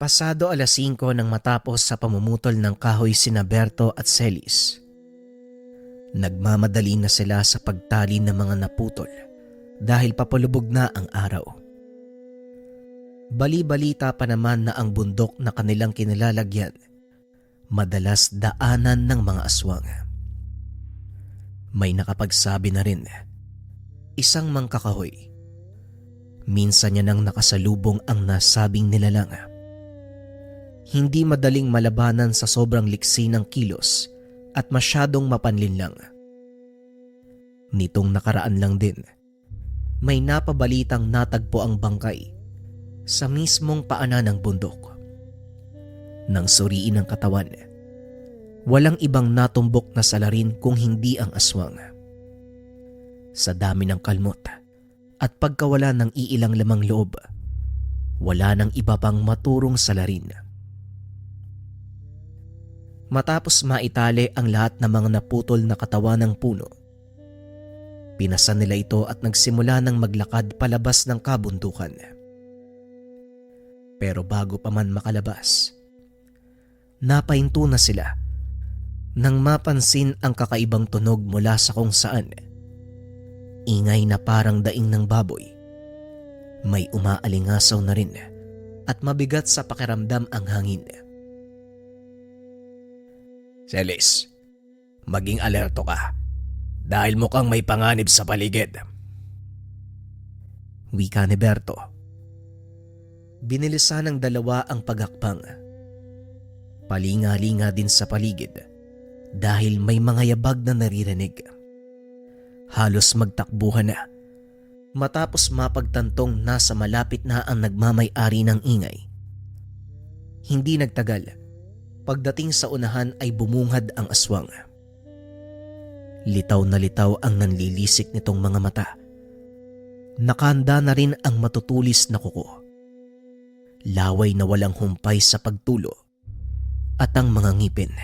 Pasado 5:00 nang matapos sa pamumutol ng kahoy sina Berto at Celis. Nagmamadali na sila sa pagtali ng mga naputol dahil papalubog na ang araw. Bali-balita pa naman na ang bundok na kanilang kinilalagyan madalas daanan ng mga aswang. May nakapagsabi na rin, isang mangkakahoy. Minsan niya nang nakasalubong ang nasabing nilalang. Hindi madaling malabanan sa sobrang liksi ng kilos at masyadong mapanlinlang. Nitong nakaraan lang din, may napabalitang natagpo ang bangkay sa mismong paanan ng bundok. Nang suriin ang katawan, walang ibang natumbok na salarin kung hindi ang aswang. Sa dami ng kalmot at pagkawala ng iilang lamang loob, wala nang iba pang maturong salarin. Matapos maitali ang lahat ng mga naputol na katawan ng puno, pinasan nila ito at nagsimula ng maglakad palabas ng kabundukan. Pero bago pa man makalabas, napahinto na sila nang mapansin ang kakaibang tunog mula sa kung saan. Ingay na parang daing ng baboy. May umaalingasaw na rin at mabigat sa pakiramdam ang hangin. Celis, maging alerto ka dahil mukhang may panganib sa paligid. Wika ni Berto. Binilisan ng dalawa ang paghakbang. Palinga-linga din sa paligid dahil may mga yabag na naririnig. Halos magtakbuhan na matapos mapagtantong nasa malapit na ang nagmamay-ari ng ingay. Hindi nagtagal, pagdating sa unahan ay bumungad ang aswang. Litaw na litaw ang nanlilisik nitong mga mata. Nakahanda na rin ang matutulis na kuko. Laway na walang humpay sa pagtulo at ang mga ngipin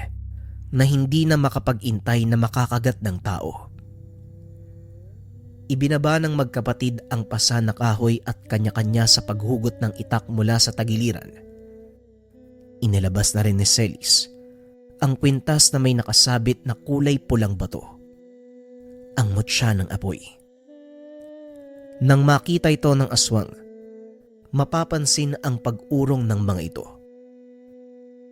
na hindi na makapag-intay na makakagat ng tao. Ibinaba ng magkapatid ang pasa na kahoy at kanya-kanya sa paghugot ng itak mula sa tagiliran. Inilabas na rin ni Celis ang kwintas na may nakasabit na kulay pulang bato, ang mutya ng apoy. Nang makita ito ng aswang, mapapansin ang pag-urong ng mga ito.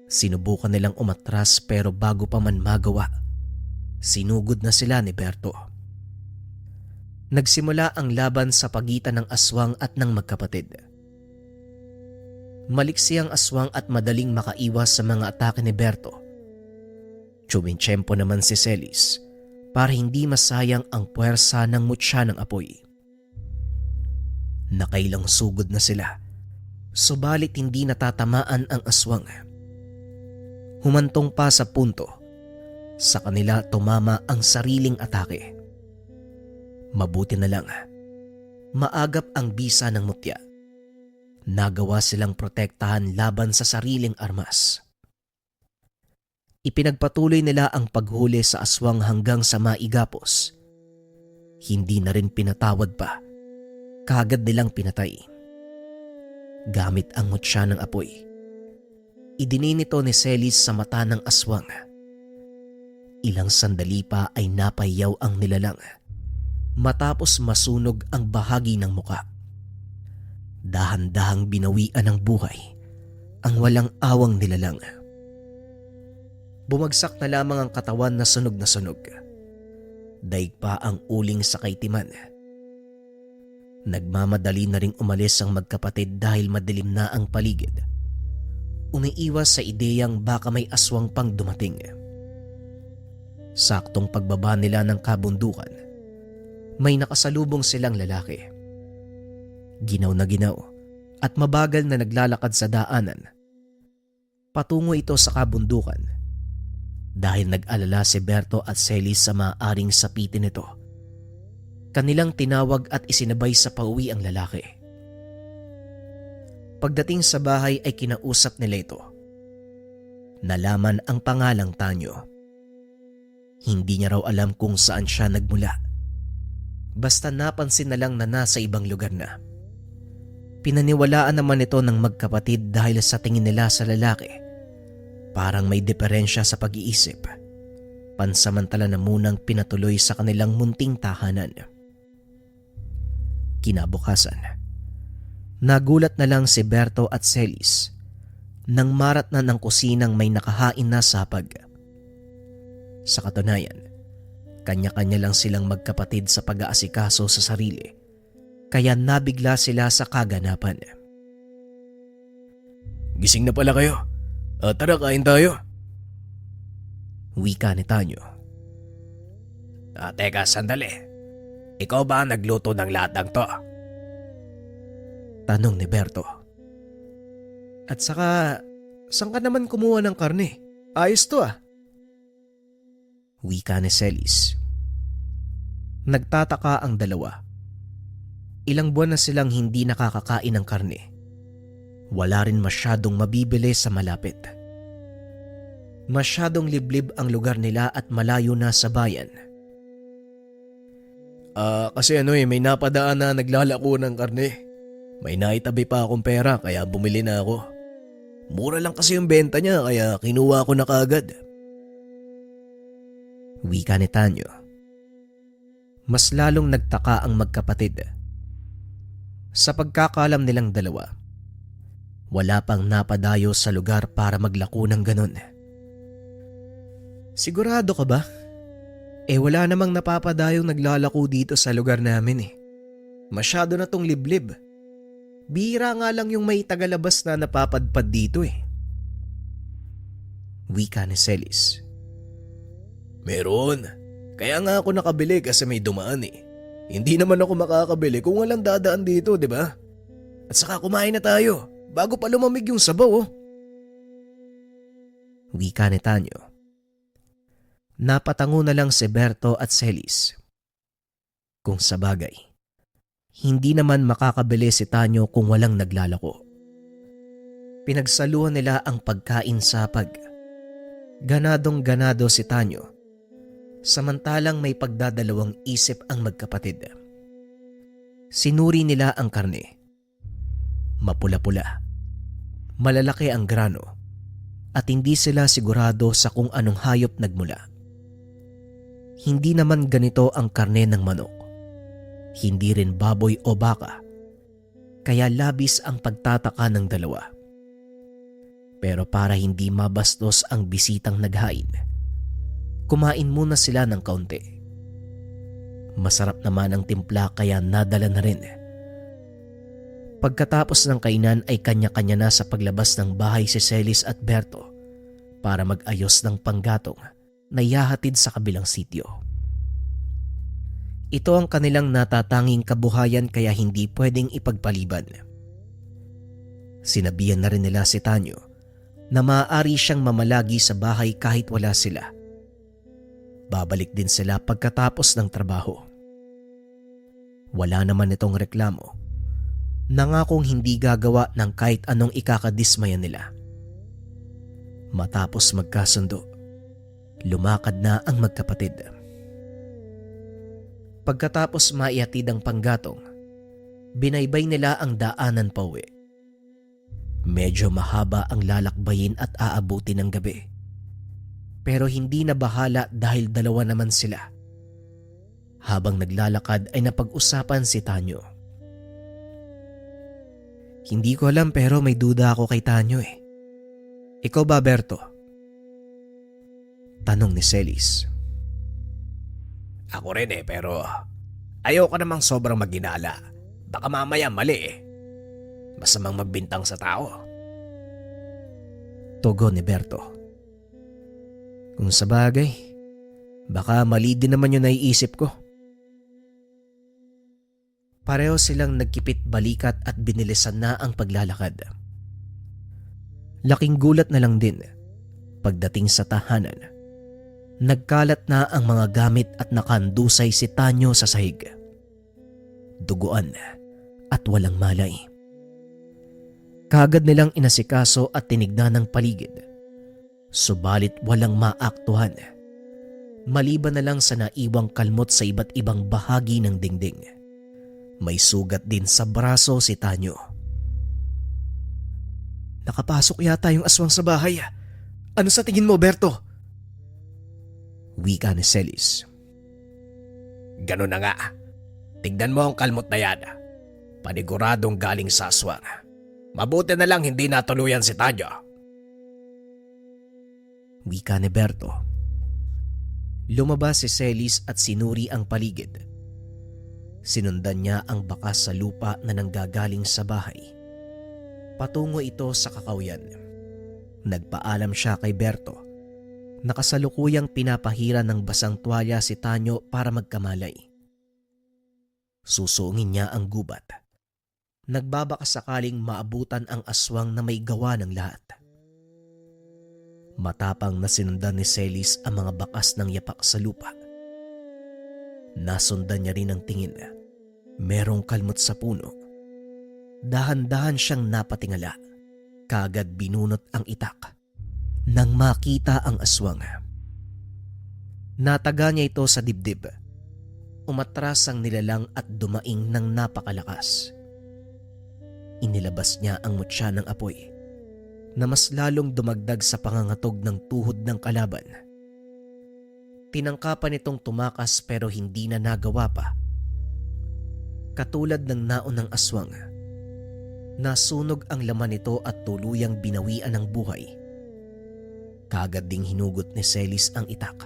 Sinubukan nilang umatras pero bago pa man magawa, sinugod na sila ni Berto. Nagsimula ang laban sa pagitan ng aswang at ng magkapatid. Maliksi ang aswang at madaling makaiwas sa mga atake ni Berto. Tsumitsyempo naman si Celis para hindi masayang ang puwersa ng mutya ng apoy. Nakailang sugod na sila, subalit hindi natatamaan ang aswang. Humantong pa sa punto, sa kanila tumama ang sariling atake. Mabuti na lang, maagap ang bisa ng mutya. Nagawa silang protektahan laban sa sariling armas. Ipinagpatuloy nila ang paghuli sa aswang hanggang sa maigapos. Hindi na rin pinatawad pa, kaagad nilang pinatay. Gamit ang mutya ng apoy, idininito ni Celis sa mata ng aswang. Ilang sandali pa ay napayaw ang nilalang matapos masunog ang bahagi ng muka. Dahan-dahang binawian ng buhay ang walang awang nilalang. Bumagsak na lamang ang katawan na sunog na sunog. Daig pa ang uling sa kaitiman. Nagmamadali na ring umalis ang magkapatid dahil madilim na ang paligid. Umiiwas sa ideyang baka may aswang pang dumating. Saktong pagbaba nila ng kabundukan, may nakasalubong silang lalaki. Ginaw na ginaw at mabagal na naglalakad sa daanan. Patungo ito sa kabundukan dahil nag-alala si Berto at Celis sa maaaring sapitin nito. Kanilang tinawag at isinabay sa pauwi ang lalaki. Pagdating sa bahay ay kinausap nila ito. Nalaman ang pangalang Tanyo. Hindi niya raw alam kung saan siya nagmula. Basta napansin na lang na nasa ibang lugar na. Pinaniwalaan naman ito ng magkapatid dahil sa tingin nila sa lalaki. Parang may diferensya sa pag-iisip. Pansamantala na munang pinatuloy sa kanilang munting tahanan. Kinabukasan, nagulat na lang si Berto at Celis nang maratnan ng kusinang may nakahain na sapag. Sa katunayan, kanya-kanya lang silang magkapatid sa pag-aasikaso sa sarili, kaya nabigla sila sa kaganapan. "Gising na pala kayo. Tara, kain tayo." Wika ni Tanyo. Teka, sandali. Ikaw ba ang nagluto ng lahat ng to? Tanong ni Berto. "At saka, saan ka naman kumuha ng karne? Ayos to ah." Wika ni Celis. Nagtataka ang dalawa. Ilang buwan na silang hindi nakakakain ng karne. Wala rin masyadong mabibili sa malapit. Masyadong liblib ang lugar nila at malayo na sa bayan. Kasi may napadaan na naglalako ng karne. May naitabi pa akong pera kaya bumili na ako. Mura lang kasi yung benta niya kaya kinuha ko na kaagad." Wika ni Tanyo. Mas lalong nagtaka ang magkapatid. Sa pagkakalam nilang dalawa, wala pang napadayo sa lugar para maglako ng ganon. "Sigurado ka ba? Wala namang napapadayong naglalako dito sa lugar namin eh. Masyado na tong liblib. Bihira nga lang yung may tagalabas na napapadpad dito eh." Wika ni Celis. "Meron. Kaya nga ako nakabili kasi may dumaan eh. Hindi naman ako makakabili kung walang dadaan dito, di ba? At saka kumain na tayo bago pa lumamig yung sabaw oh." Wika ni Tanyo. Napatango na lang si Berto at Celis. Kung sa bagay, hindi naman makakabili si Tanyo kung walang naglalako. Pinagsaluhan nila ang pagkain sapag. Ganadong ganado si Tanyo, samantalang may pagdadalawang isip ang magkapatid. Sinuri nila ang karne. Mapula-pula, malalaki ang grano, at hindi sila sigurado sa kung anong hayop nagmula. Hindi naman ganito ang karne ng manok. Hindi rin baboy o baka. Kaya labis ang pagtataka ng dalawa. Pero para hindi mabastos ang bisitang naghain, kumain muna sila ng kaunti. Masarap naman ang timpla kaya nadala na rin. Pagkatapos ng kainan ay kanya-kanya na sa paglabas ng bahay si Celis at Berto para mag-ayos ng panggatong na ihahatid sa kabilang sitio. Ito ang kanilang natatanging kabuhayan kaya hindi pwedeng ipagpaliban. Sinabihan na rin nila si Tanyo na maaari siyang mamalagi sa bahay kahit wala sila. Babalik din sila pagkatapos ng trabaho. Wala naman itong reklamo. Nangakong hindi gagawa ng kahit anong ikakadismaya nila. Matapos magkasundo, lumakad na ang magkapatid. Pagkatapos maihatid ang panggatong, binaybay nila ang daanan pauwi. Medyo mahaba ang lalakbayin at aabuti ng gabi. Pero hindi na bahala dahil dalawa naman sila. Habang naglalakad ay napag-usapan si Tanyo. "Hindi ko alam pero may duda ako kay Tanyo eh. Ikaw ba, Berto?" Tanong ni Celis. "Ako rin pero ayoko namang sobrang maginala. Baka mamaya mali eh. Masamang magbintang sa tao." Tugon ni Berto. "Kung sa bagay, baka mali din naman yung naiisip ko." Pareho silang nagkipit balikat at binilisan na ang paglalakad. Laking gulat na lang din pagdating sa tahanan. Nagkalat na ang mga gamit at nakandusay si Tanyo sa sahig. Duguan at walang malay. Kaagad nilang inasikaso at tinignan ng paligid. Subalit walang maaktuhan. Maliban na lang sa naiwang kalmot sa iba't ibang bahagi ng dingding. May sugat din sa braso si Tanyo. Nakapasok yata yung aswang sa bahay. Ano sa tingin mo, Berto? Wika ni Celis. Ganun na nga. Tignan mo ang kalmot na yan. Paniguradong galing sa aswang. Mabuti na lang hindi natuluyan si Tanyo. Wika ni Berto. Lumabas si Celis at sinuri ang paligid. Sinundan niya ang bakas sa lupa na nanggagaling sa bahay. Patungo ito sa kakawyan. Nagpaalam siya kay Berto. Nakasalukuyang pinapahira ng basang tuwalya si Tanyo para magkamalay. Susungin niya ang gubat. Nagbabaka sakaling maabutan ang aswang na may gawa ng lahat. Matapang na sinundan ni Celis ang mga bakas ng yapak sa lupa. Nasundan niya rin ang tingin. Merong kalmot sa puno. Dahan-dahan siyang napatingala. Kaagad binunot ang itak. Nang makita ang aswang. Nataga niya ito sa dibdib. Umatras ang nilalang at dumaing ng napakalakas. Inilabas niya ang mutya ng apoy na mas lalong dumagdag sa pangangatog ng tuhod ng kalaban. Tinangkapan itong tumakas pero hindi na nagawa pa. Katulad ng naunang aswang, nasunog ang laman nito at tuluyang binawian ng buhay. Kaagad ding hinugot ni Celis ang itak.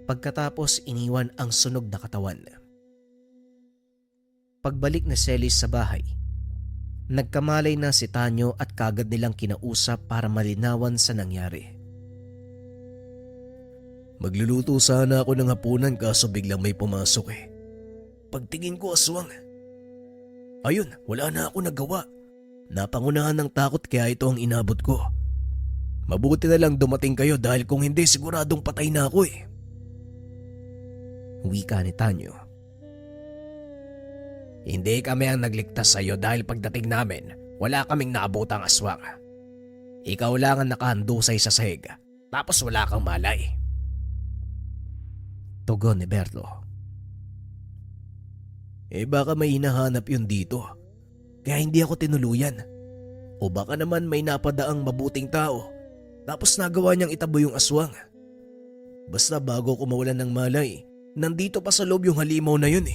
Pagkatapos iniwan ang sunog na katawan. Pagbalik ni Celis sa bahay, nagkamalay na si Tanyo at kaagad nilang kinausap para malinawan sa nangyari. Magluluto sana ako ng hapunan kaso biglang may pumasok Pagtingin ko aswang. Ayun, wala na ako nagawa. Napangunahan ng takot kaya ito ang inabot ko. Mabuti na lang dumating kayo dahil kung hindi siguradong patay na ako Wika ni Tanyo. Hindi kami ang nagligtas sa iyo dahil pagdating namin, wala kaming naabotang aswang. Ikaw lang ang nakahandusay sa sahig, tapos wala kang malay. Tugon ni Berto. Baka may hinahanap yun dito, kaya hindi ako tinuluyan. O baka naman may napadaang mabuting tao, tapos nagawa niyang itabo yung aswang. Basta bago ko mawalan ng malay, nandito pa sa loob yung halimaw na yun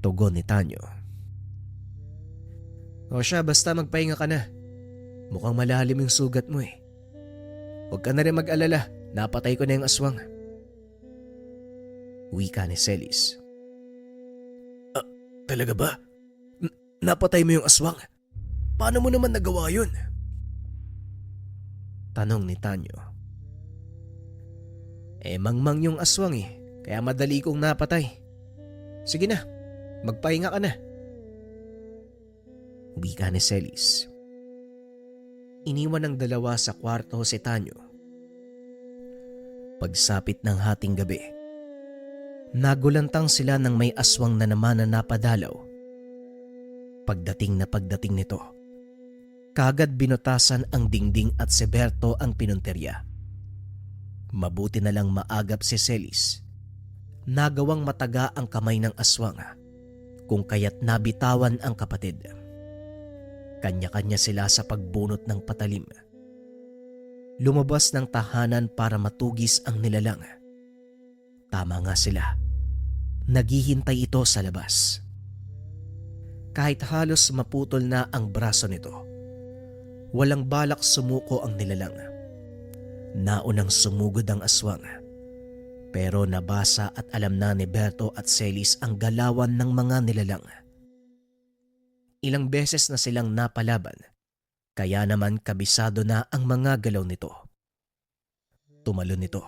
Tugon ni Tanyo. O siya, basta magpahinga ka na. Mukhang malalim yung sugat mo Huwag ka na rin mag-alala, napatay ko na yung aswang. Wika ni Celis. Talaga ba? Napatay mo yung aswang? Paano mo naman nagawa yun? Tanong ni Tanyo. Mangmang yung aswang kaya madali kong napatay. Sige na, magpahinga ka na. Wika ni Celis. Iniwan ng dalawa sa kwarto si Tanyo. Pagsapit ng hating gabi, nagulantang sila ng may aswang na naman na napadalaw. Pagdating nito, kaagad binutasan ang dingding at si Berto ang pinunterya. Mabuti na lang maagap si Celis. Nagawang mataga ang kamay ng aswang, kung kaya't nabitawan ang kapatid. Kanya-kanya sila sa pagbunot ng patalim. Lumabas ng tahanan para matugis ang nilalang. Tama nga sila. Naghihintay ito sa labas. Kahit halos maputol na ang braso nito, walang balak sumuko ang nilalang. Naunang sumugod ang aswang, pero nabasa at alam na ni Berto at Celis ang galawan ng mga nilalang. Ilang beses na silang napalaban, kaya naman kabisado na ang mga galaw nito. Tumalon nito.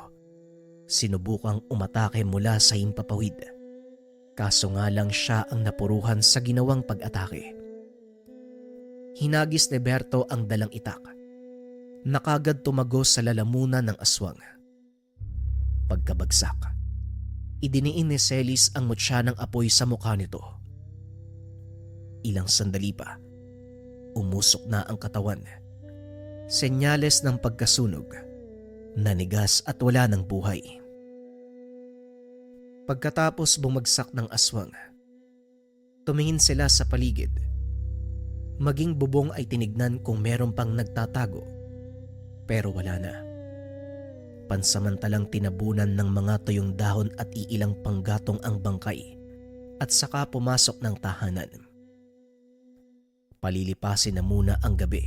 Sinubukang umatake mula sa himpapawid. Kaso nga lang siya ang napuruhan sa ginawang pag-atake. Hinagis ni Berto ang dalang itak. Nakagad tumagos sa lalamunan ng aswang. Pagkabagsak, idiniin ni Celis ang mutya ng apoy sa mukha nito. Ilang sandali pa, umusok na ang katawan. Senyales ng pagkasunog, nanigas at wala ng buhay. Pagkatapos bumagsak ng aswang, tumingin sila sa paligid. Maging bubong ay tinignan kung meron pang nagtatago, pero wala na. Pansamantalang tinabunan ng mga tuyong dahon at iilang panggatong ang bangkay at saka pumasok ng tahanan. Palilipasin na muna ang gabi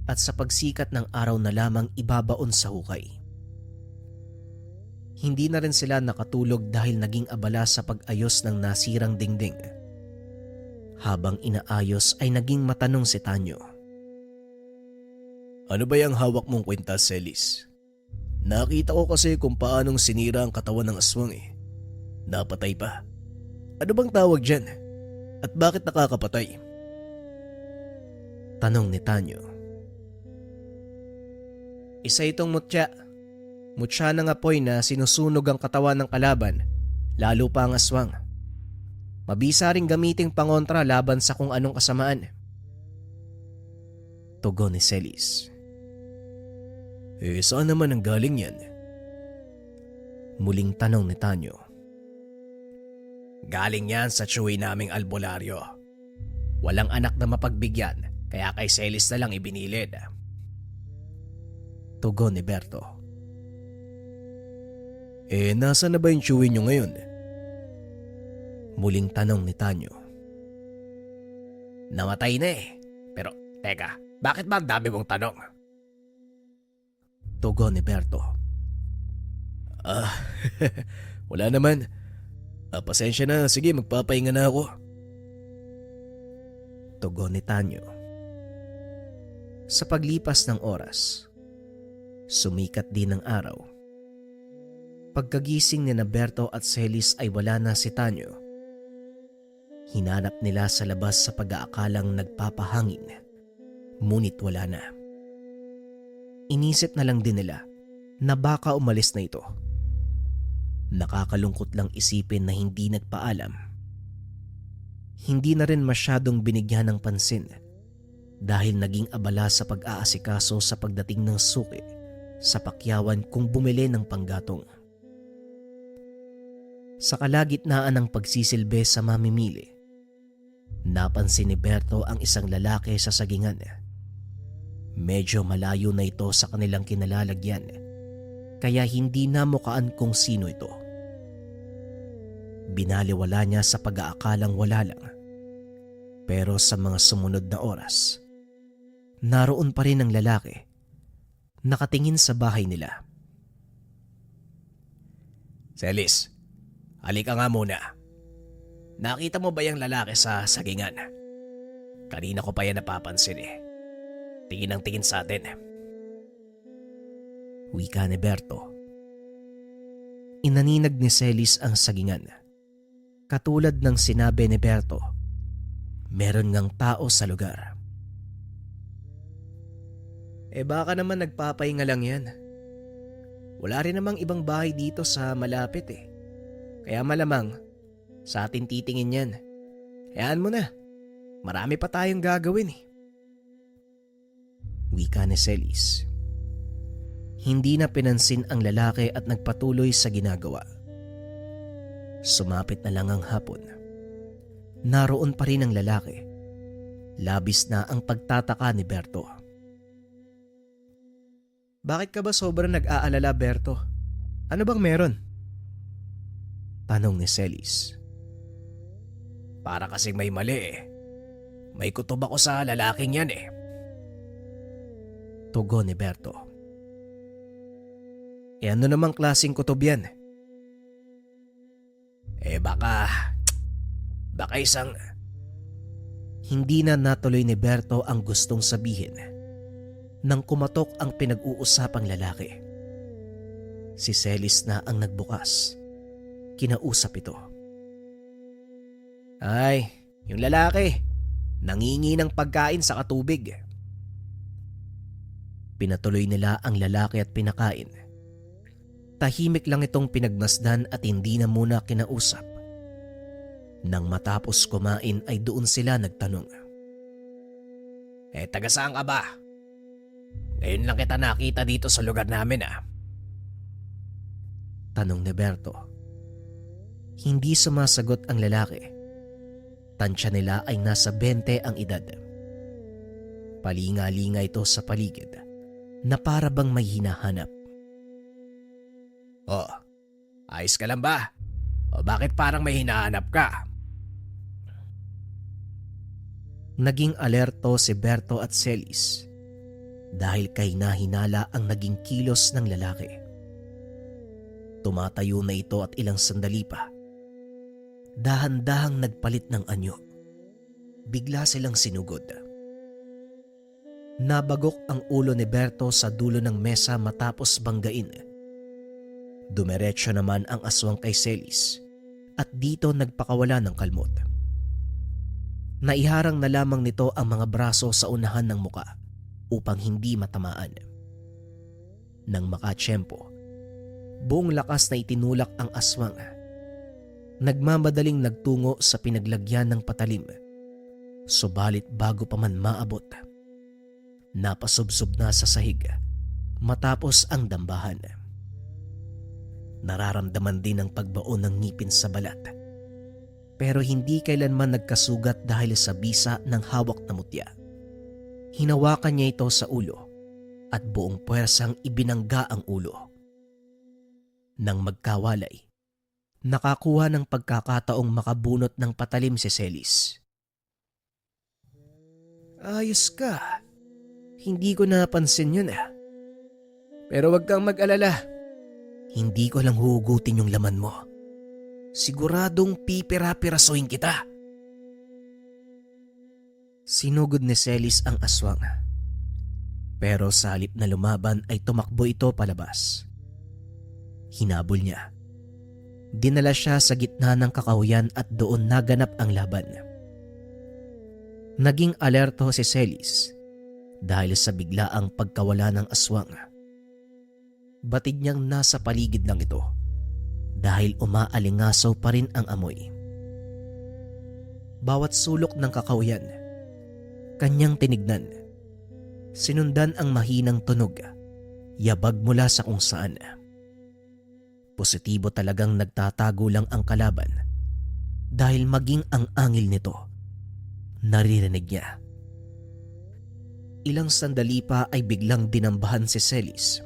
at sa pagsikat ng araw na lamang ibabaon sa hukay. Hindi na rin sila nakatulog dahil naging abala sa pag-ayos ng nasirang dingding. Habang inaayos ay naging matanong si Tanyo. Ano ba yung hawak mong kwintas, Celis? Nakita ko kasi kung paanong sinira ang katawan ng aswang eh. Napatay pa. Ano bang tawag dyan? At bakit nakakapatay? Tanong ni Tanyo. Isa itong mutya. Mutya ng apoy na sinusunog ang katawan ng kalaban, lalo pa ang aswang. Mabisa ring gamiting pangontra laban sa kung anong kasamaan. Tugon ni Celis. Saan naman ang galing yan? Muling tanong ni Tanyo. Galing yan sa tsuwi naming albularyo. Walang anak na mapagbigyan, kaya kay Celis na lang ibinilid. Tugon ni Berto. Nasa na ba yung tsuwi nyo ngayon? Muling tanong ni Tanyo. Namatay na eh. Pero teka, bakit ba ang dami mong tanong? Tugon ni Berto. Wala naman. Pasensya na, sige magpapahinga na ako. Tugon ni Tanyo. Sa paglipas ng oras, sumikat din ang araw. Pagkagising ni Berto at Celis ay wala na si Tanyo. Hinanap nila sa labas sa pag-aakalang nagpapahangin, ngunit wala na. Inisip na lang din nila na baka umalis na ito. Nakakalungkot lang isipin na hindi nagpaalam. Hindi na rin masyadong binigyan ng pansin dahil naging abala sa pag-aasikaso sa pagdating ng suki sa pakyawan kung bumili ng panggatong. Sa kalagitnaan ng pagsisilbi sa mamimili, napansin ni Berto ang isang lalaki sa sagingan. Medyo malayo na ito sa kanilang kinalalagyan, kaya hindi namukaan kung sino ito. Binaliwala niya sa pag-aakalang wala lang. Pero sa mga sumunod na oras, naroon pa rin ang lalaki, nakatingin sa bahay nila. Celis, halika nga muna. Nakita mo ba yung lalaki sa sagingan? Kanina ko pa yan napapansin eh. Tingin ang tingin sa atin. Wika ni Berto. Inaninag ni Celis ang sagingan. Katulad ng sinabi ni Berto, meron ngang tao sa lugar. Baka naman nagpapahinga lang yan. Wala rin namang ibang bahay dito sa malapit eh. Kaya malamang sa atin titingin yan. Hayaan mo na. Marami pa tayong gagawin eh. Wika ni Celis. Hindi na pinansin ang lalaki at nagpatuloy sa ginagawa. Sumapit na lang ang hapon. Naroon pa rin ang lalaki. Labis na ang pagtataka ni Berto. Bakit ka ba sobrang nag-aalala, Berto? Ano bang meron? Tanong ni Celis. Para kasing may mali eh. May kutob ako sa lalaking yan eh. Tugon ni Berto. Ano namang klaseng kutob yan? Baka isang... Hindi na natuloy ni Berto ang gustong sabihin nang kumatok ang pinag-uusapang lalaki. Si Celis na ang nagbukas. Kinausap ito. Ay, yung lalaki. Nangingi ng pagkain sa katubig. Pinatuloy nila ang lalaki at pinakain. Tahimik lang itong pinagmasdan at hindi na muna kinausap. Nang matapos kumain ay doon sila nagtanong. Taga saan ka ba? Ngayon lang kita nakita dito sa lugar namin ah. Tanong ni Berto. Hindi sumasagot ang lalaki. Tansya nila ay nasa 20 ang edad. Palinga-linga ito sa paligid na para bang may hinahanap. Oh, ayos ka lang ba? O bakit parang may hinahanap ka? Naging alerto si Berto at Celis dahil kay nahinala ang naging kilos ng lalaki. Tumatayo na ito at ilang sandali pa. Dahan-dahang nagpalit ng anyo. Bigla silang sinugod. Nabagok ang ulo ni Berto sa dulo ng mesa matapos banggain. Dumiretso naman ang aswang kay Celis at dito nagpakawala ng kalmot. Naiharang na lamang nito ang mga braso sa unahan ng muka upang hindi matamaan. Nang makatsyempo, buong lakas na itinulak ang aswang. Nagmamadaling nagtungo sa pinaglagyan ng patalim. Subalit bago pa man maabot, napasubsob na sa sahig matapos ang dambahan. Nararamdaman din ang pagbaon ng ngipin sa balat. Pero hindi kailanman nagkasugat dahil sa bisa ng hawak na mutya. Hinawakan niya ito sa ulo at buong puwersang ibinangga ang ulo. Nang magkawalay, nakakuha ng pagkakataong makabunot ng patalim si Celis. Ayos ka. Hindi ko napansin yun Pero wag kang mag-alala. Hindi ko lang huhugutin yung laman mo. Siguradong pipira-pirasuhin kita. Sinugod ni Celis ang aswang. Pero sa halip na lumaban ay tumakbo ito palabas. Hinabol niya. Dinala siya sa gitna ng kakahuyan at doon naganap ang laban. Naging alerto si Celis dahil sa biglaang pagkawala ng aswang. Batid niyang nasa paligid lang ito dahil umaalingasaw pa rin ang amoy. Bawat sulok ng kakahuyan, kanyang tinignan. Sinundan ang mahinang tunog, yabag mula sa kung saan. Positibo talagang nagtatago lang ang kalaban dahil maging ang angil nito, naririnig niya. Ilang sandali pa ay biglang dinambahan si Celis.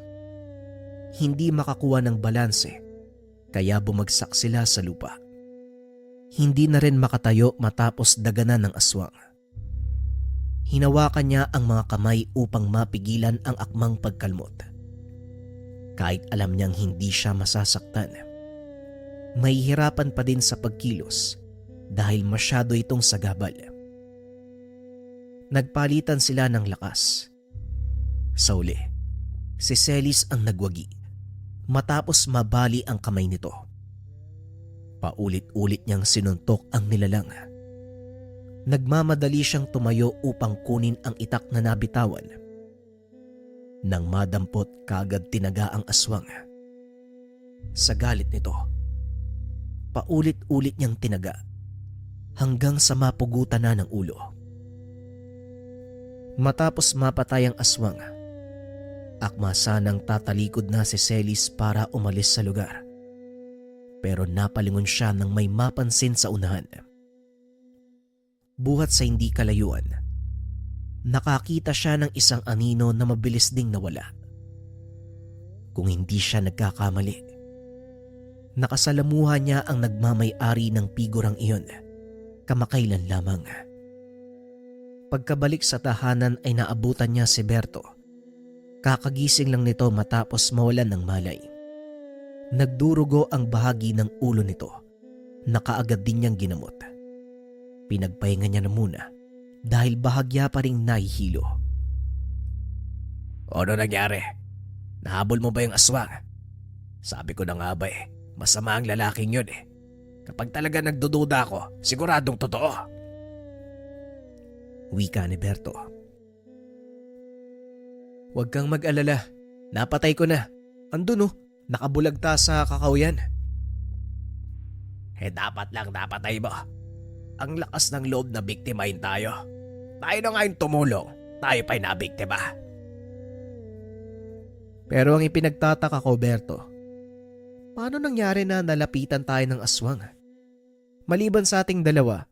Hindi makakuha ng balanse kaya bumagsak sila sa lupa. Hindi na rin makatayo matapos daganan ng aswang. Hinawakan niya ang mga kamay upang mapigilan ang akmang pagkalmot. Kahit alam niyang hindi siya masasaktan, mahihirapan pa din sa pagkilos dahil masyado itong sagabal. Nagpalitan sila ng lakas. Sa uli, si Celis ang nagwagi matapos mabali ang kamay nito. Paulit-ulit niyang sinuntok ang nilalang. Nagmamadali siyang tumayo upang kunin ang itak na nabitawan. Nang madampot, kaagad tinaga ang aswang. Sa galit nito, paulit-ulit niyang tinaga hanggang sa mapugutan na ng ulo. Matapos mapatay ang aswang, akma sanang tatalikod na si Celis para umalis sa lugar. Pero napalingon siya nang may mapansin sa unahan. Buhat sa hindi kalayuan, nakakita siya ng isang anino na mabilis ding nawala. Kung hindi siya nagkakamali, nakasalamuha niya ang nagmamay-ari ng pigurang iyon kamakailan lamang. Pagkabalik sa tahanan ay naabutan niya si Berto. Kakagising lang nito matapos mawalan ng malay. Nagdurugo ang bahagi ng ulo nito na kaagad din niyang ginamot. Pinagpahinga niya na muna dahil bahagya pa ring nahihilo. Ano nangyari? Nahabol mo ba yung aswang? Sabi ko na nga ba masama ang lalaking yun Kapag talaga nagdududa ako, siguradong totoo. Wika ni Berto. Huwag kang mag-alala, napatay ko na. Andun nakabulagta sa kakahuyan. Dapat lang napatay mo. Ang lakas ng loob na biktimahin tayo. Tayo na ngayon tumulong, tayo pa'y nabiktima. Pero ang ipinagtataka ko, Berto, paano nangyari na nalapitan tayo ng aswang? Maliban sa ating dalawa,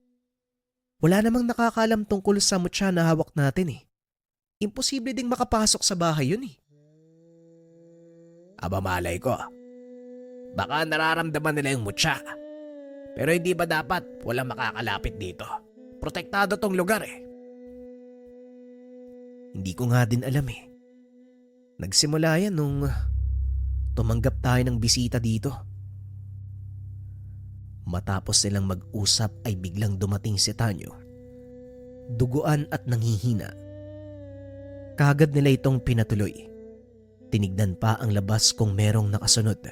wala namang nakakaalam tungkol sa mutya na hawak natin Imposible ding makapasok sa bahay yun eh. Aba malay ko. Baka nararamdaman nila yung mutya. Pero hindi ba dapat walang makakalapit dito? Protektado tong lugar eh. Hindi ko nga din alam eh. Nagsimula yan nung tumanggap tayo ng bisita dito. Matapos silang mag-usap ay biglang dumating si Tanyo. Duguan at nanghihina. Kagad nila itong pinatuloy. Tinignan pa ang labas kung merong nakasunod.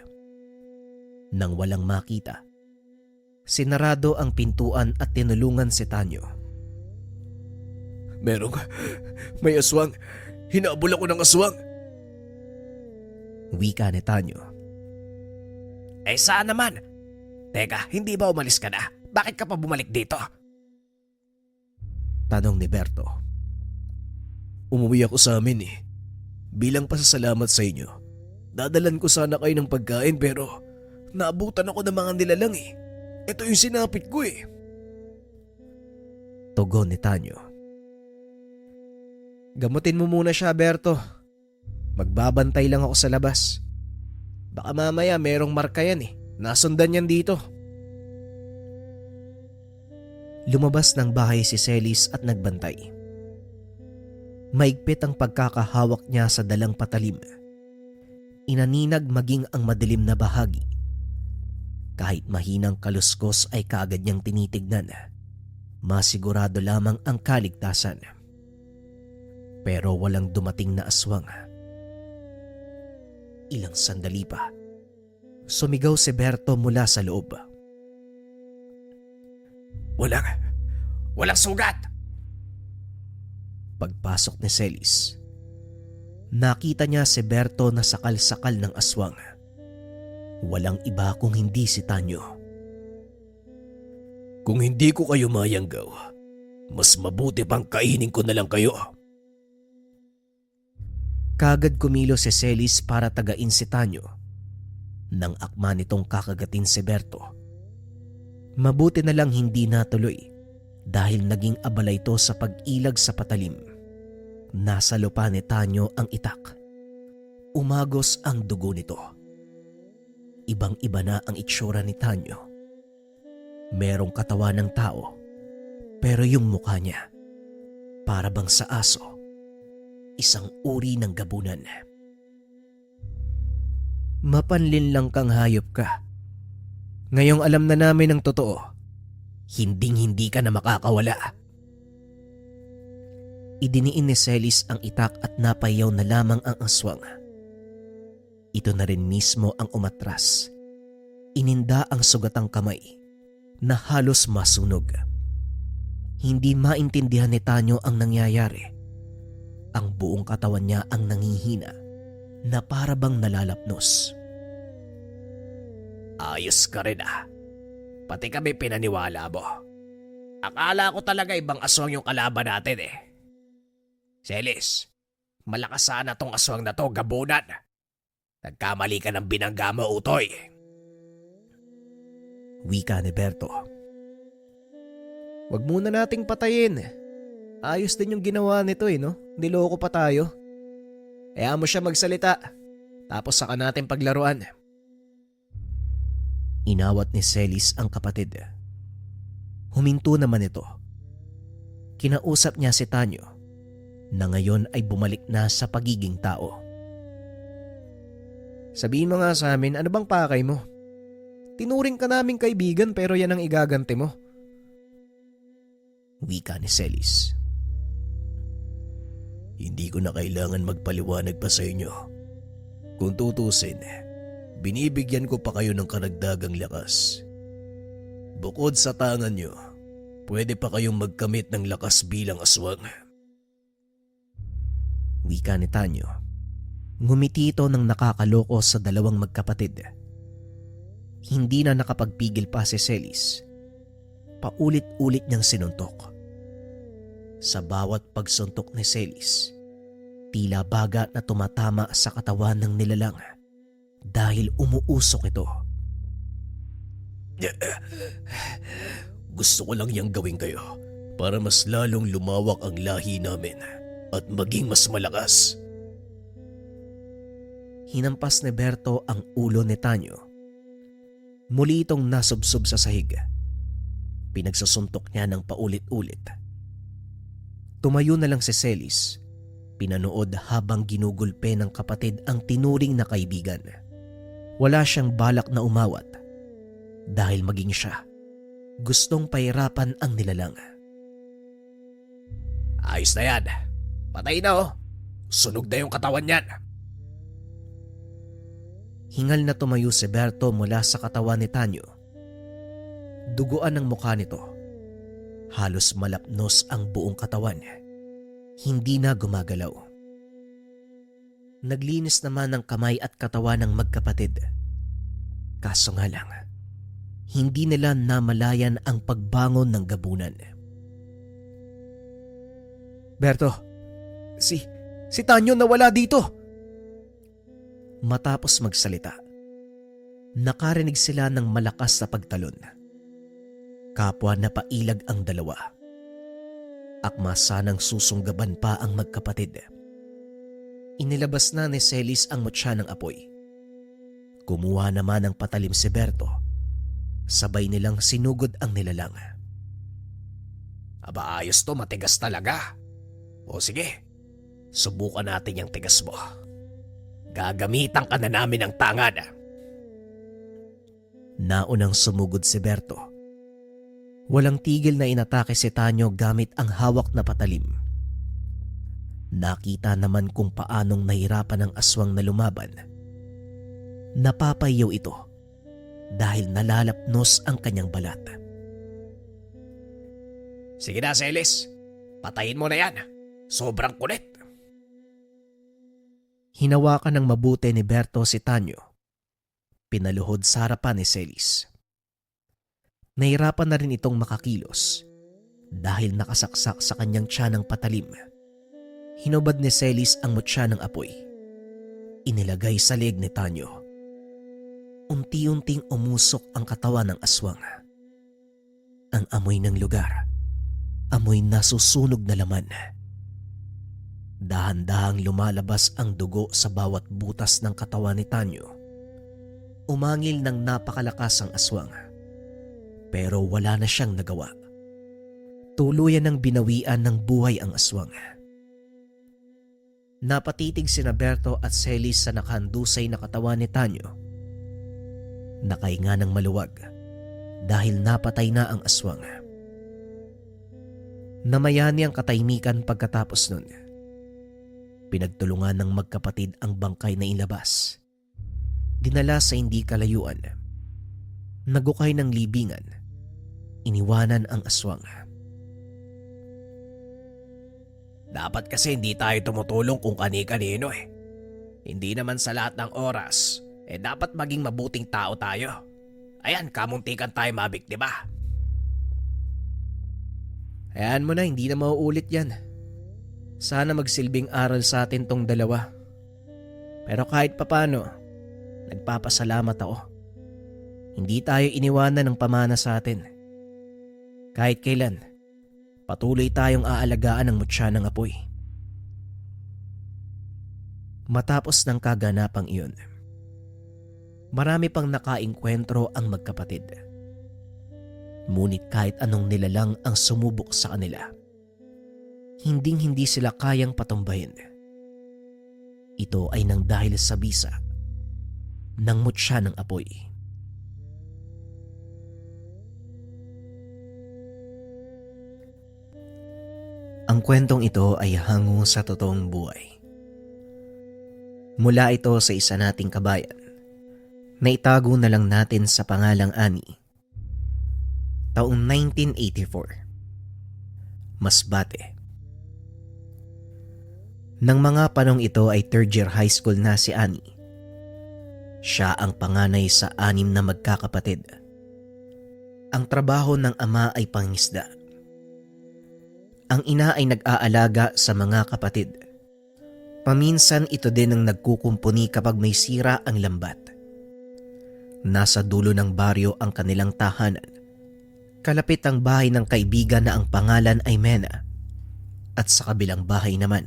Nang walang makita, sinarado ang pintuan at tinulungan si Tanyo. May aswang. Hinabol ako ng aswang. Wika ni Tanyo. Eh saan naman? Teka, hindi ba umalis ka na? Bakit ka pa bumalik dito? Tanong ni Berto. Umuwi ako sa amin eh. Bilang pasasalamat sa inyo. Dadalan ko sana kayo ng pagkain pero naabutan ako ng mga nilalang eh. Ito yung sinapit ko eh. Tugon ni Tanyo. Gamutin mo muna siya, Berto. Magbabantay lang ako sa labas. Baka mamaya merong marka yan eh. Nasundan yan dito. Lumabas ng bahay si Celis at nagbantay. Maigpit ang pagkakahawak niya sa dalang patalim. Inaninag maging ang madilim na bahagi. Kahit mahinang kaluskos ay kaagad niyang tinitignan. Masigurado lamang ang kaligtasan. Pero walang dumating na aswang. Ilang sandali pa, sumigaw si Berto mula sa loob. Walang sugat! Pagpasok ni Celis, nakita niya si Berto na sakal-sakal ng aswang. Walang iba kung hindi si Tanyo. Kung hindi ko kayo mayanggaw, mas mabuti pang kainin ko na lang kayo. Kagad kumilos si Celis para tagain si Tanyo. Nang akma nitong kakagatin si Berto, mabuti na lang hindi natuloy dahil naging abala ito sa pag-ilag sa patalim. Nasa lupa ni Tanyo ang itak. Umagos ang dugo nito. Ibang-iba na ang itsura ni Tanyo. Merong katawan ng tao, pero yung mukha niya para bang sa aso. Isang uri ng gabunan. Mapanlinlang kang hayop ka. Ngayong alam na namin ang totoo, hinding-hindi ka na makakawala. Idiniin ni Celis ang itak at napayaw na lamang ang aswang. Ito na rin mismo ang umatras. Ininda ang sugatang kamay na halos masunog. Hindi maintindihan ni Tanyo ang nangyayari. Ang buong katawan niya ang nangihina na para bang nalalapnos. Ayos ka rin ah. Pati kami pinaniwala mo. Akala ko talaga ibang aswang yung kalaban natin eh. Celis, malakas sana tong aswang na to, gabunan. Nagkamali ka ng binangga mo, utoy. Wika ni Berto. Wag muna nating patayin. Ayos din yung ginawa nito eh, no? Niloko pa tayo. Kaya mo siya magsalita. Tapos saka natin paglaruan. Inawat ni Celis ang kapatid. Huminto naman ito. Kinausap niya si Tanyo na ngayon ay bumalik na sa pagiging tao. Sabihin mo nga sa amin, ano bang pakay mo? Tinuring ka naming kaibigan pero yan ang igaganti mo. Wika ni Celis. Hindi ko na kailangan magpaliwanag pa sa inyo. Kung tutusin, binibigyan ko pa kayo ng karagdagang lakas. Bukod sa tangan nyo, pwede pa kayong magkamit ng lakas bilang aswang. Wika ni Tanyo. Ngumiti ito ng nakakaloko sa dalawang magkapatid. Hindi na nakapagpigil pa si Celis. Paulit-ulit niyang sinuntok. Sa bawat pagsuntok ni Celis, tila baga na tumatama sa katawan ng nilalang dahil umuusok ito. Gusto ko lang yang gawin kayo para mas lalong lumawak ang lahi namin. at maging mas malakas. Hinampas ni Berto ang ulo ni Tanyo. Muli itong nasubsob sa sahig. Pinagsasuntok niya ng paulit-ulit. Tumayo na lang si Celis. Pinanood habang ginugulpe ng kapatid ang tinuring na kaibigan. Wala siyang balak na umawat dahil maging siya gustong pahirapan ang nilalang. Ayos na yan. Patay na oh. Sunog na yung katawan niyan. Hingal na tumayo si Berto mula sa katawan ni Tanyo. Duguan ang mukha nito. Halos malapnos ang buong katawan. Hindi na gumagalaw. Naglinis naman ng kamay at katawan ng magkapatid. Kaso nga lang, hindi nila namalayan ang pagbangon ng gabunan. Berto, si Tanyo nawala dito. Matapos magsalita, nakarinig sila ng malakas na pagtalon. Kapwa na pailag ang dalawa. Akma sanang susunggaban pa ang magkapatid. Inilabas na ni Celis ang mutya ng apoy. Kumuha naman ng patalim si Berto. Sabay nilang sinugod ang nilalang. Aba ayos to, matigas talaga. O sige, subukan natin yung tigas mo. Gagamitan ka na namin ng tangad. Naunang sumugod si Berto. Walang tigil na inatake si Tanyo gamit ang hawak na patalim. Nakita naman kung paanong nahirapan ang aswang na lumaban. Napapayaw ito dahil nalalapnos ang kanyang balat. Sige na, Celis. Patayin mo na yan. Sobrang kulit. Hinawakan ng mabuti ni Berto si Tanyo. Pinaluhod sa harapan ni Celis. Nahirapan na rin itong makakilos dahil nakasaksak sa kanyang tiyan ng patalim. Hinubad ni Celis ang mutya ng apoy. Inilagay sa leeg ni Tanyo. Unti-unting umusok ang katawan ng aswang. Ang amoy ng lugar, amoy nasusunog na laman. Dahan-dahang lumalabas ang dugo sa bawat butas ng katawan ni Tanyo. Umangil ng napakalakas ang aswang. Pero wala na siyang nagawa. Tuluyan ng binawian ng buhay ang aswang. Napatitig sina Berto at Celis sa nakahandusay na katawan ni Tanyo. Nakahinga ng maluwag dahil napatay na ang aswang. Namayani ang katahimikan pagkatapos nun. Pinagtulungan ng magkapatid ang bangkay na ilabas. Dinala sa hindi kalayuan. Nagukay ng libingan. Iniwanan ang aswang. Dapat kasi hindi tayo tumutulong kung kani-kanino eh. Hindi naman sa lahat ng oras, dapat maging mabuting tao tayo. Ayan, kamuntikan tayo mabiktima. Hayaan mo na, hindi na mauulit yan. Sana magsilbing aral sa atin tong dalawa. Pero kahit papano, nagpapasalamat ako. Hindi tayo iniwanan ng pamana sa atin. Kahit kailan, patuloy tayong aalagaan ng mutya ng apoy. Matapos ng kaganapang iyon, marami pang nakaengkwentro ang magkapatid. Ngunit kahit anong nilalang ang sumubok sa kanila, hinding-hindi sila kayang patumbahin. Ito ay nang dahil sa bisa ng mutya ng apoy. Ang kwentong ito ay hango sa totoong buhay. Mula ito sa isa nating kabayan na itago na lang natin sa pangalang Ani. Taong 1984. Masbate. Nang mga panong ito ay third year high school na si Ani. Siya ang panganay sa 6 na magkakapatid. Ang trabaho ng ama ay pangingisda. Ang ina ay nag-aalaga sa mga kapatid. Paminsan ito din ang nagkukumpuni kapag may sira ang lambat. Nasa dulo ng baryo ang kanilang tahanan. Kalapit ang bahay ng kaibigan na ang pangalan ay Mena. At sa kabilang bahay naman,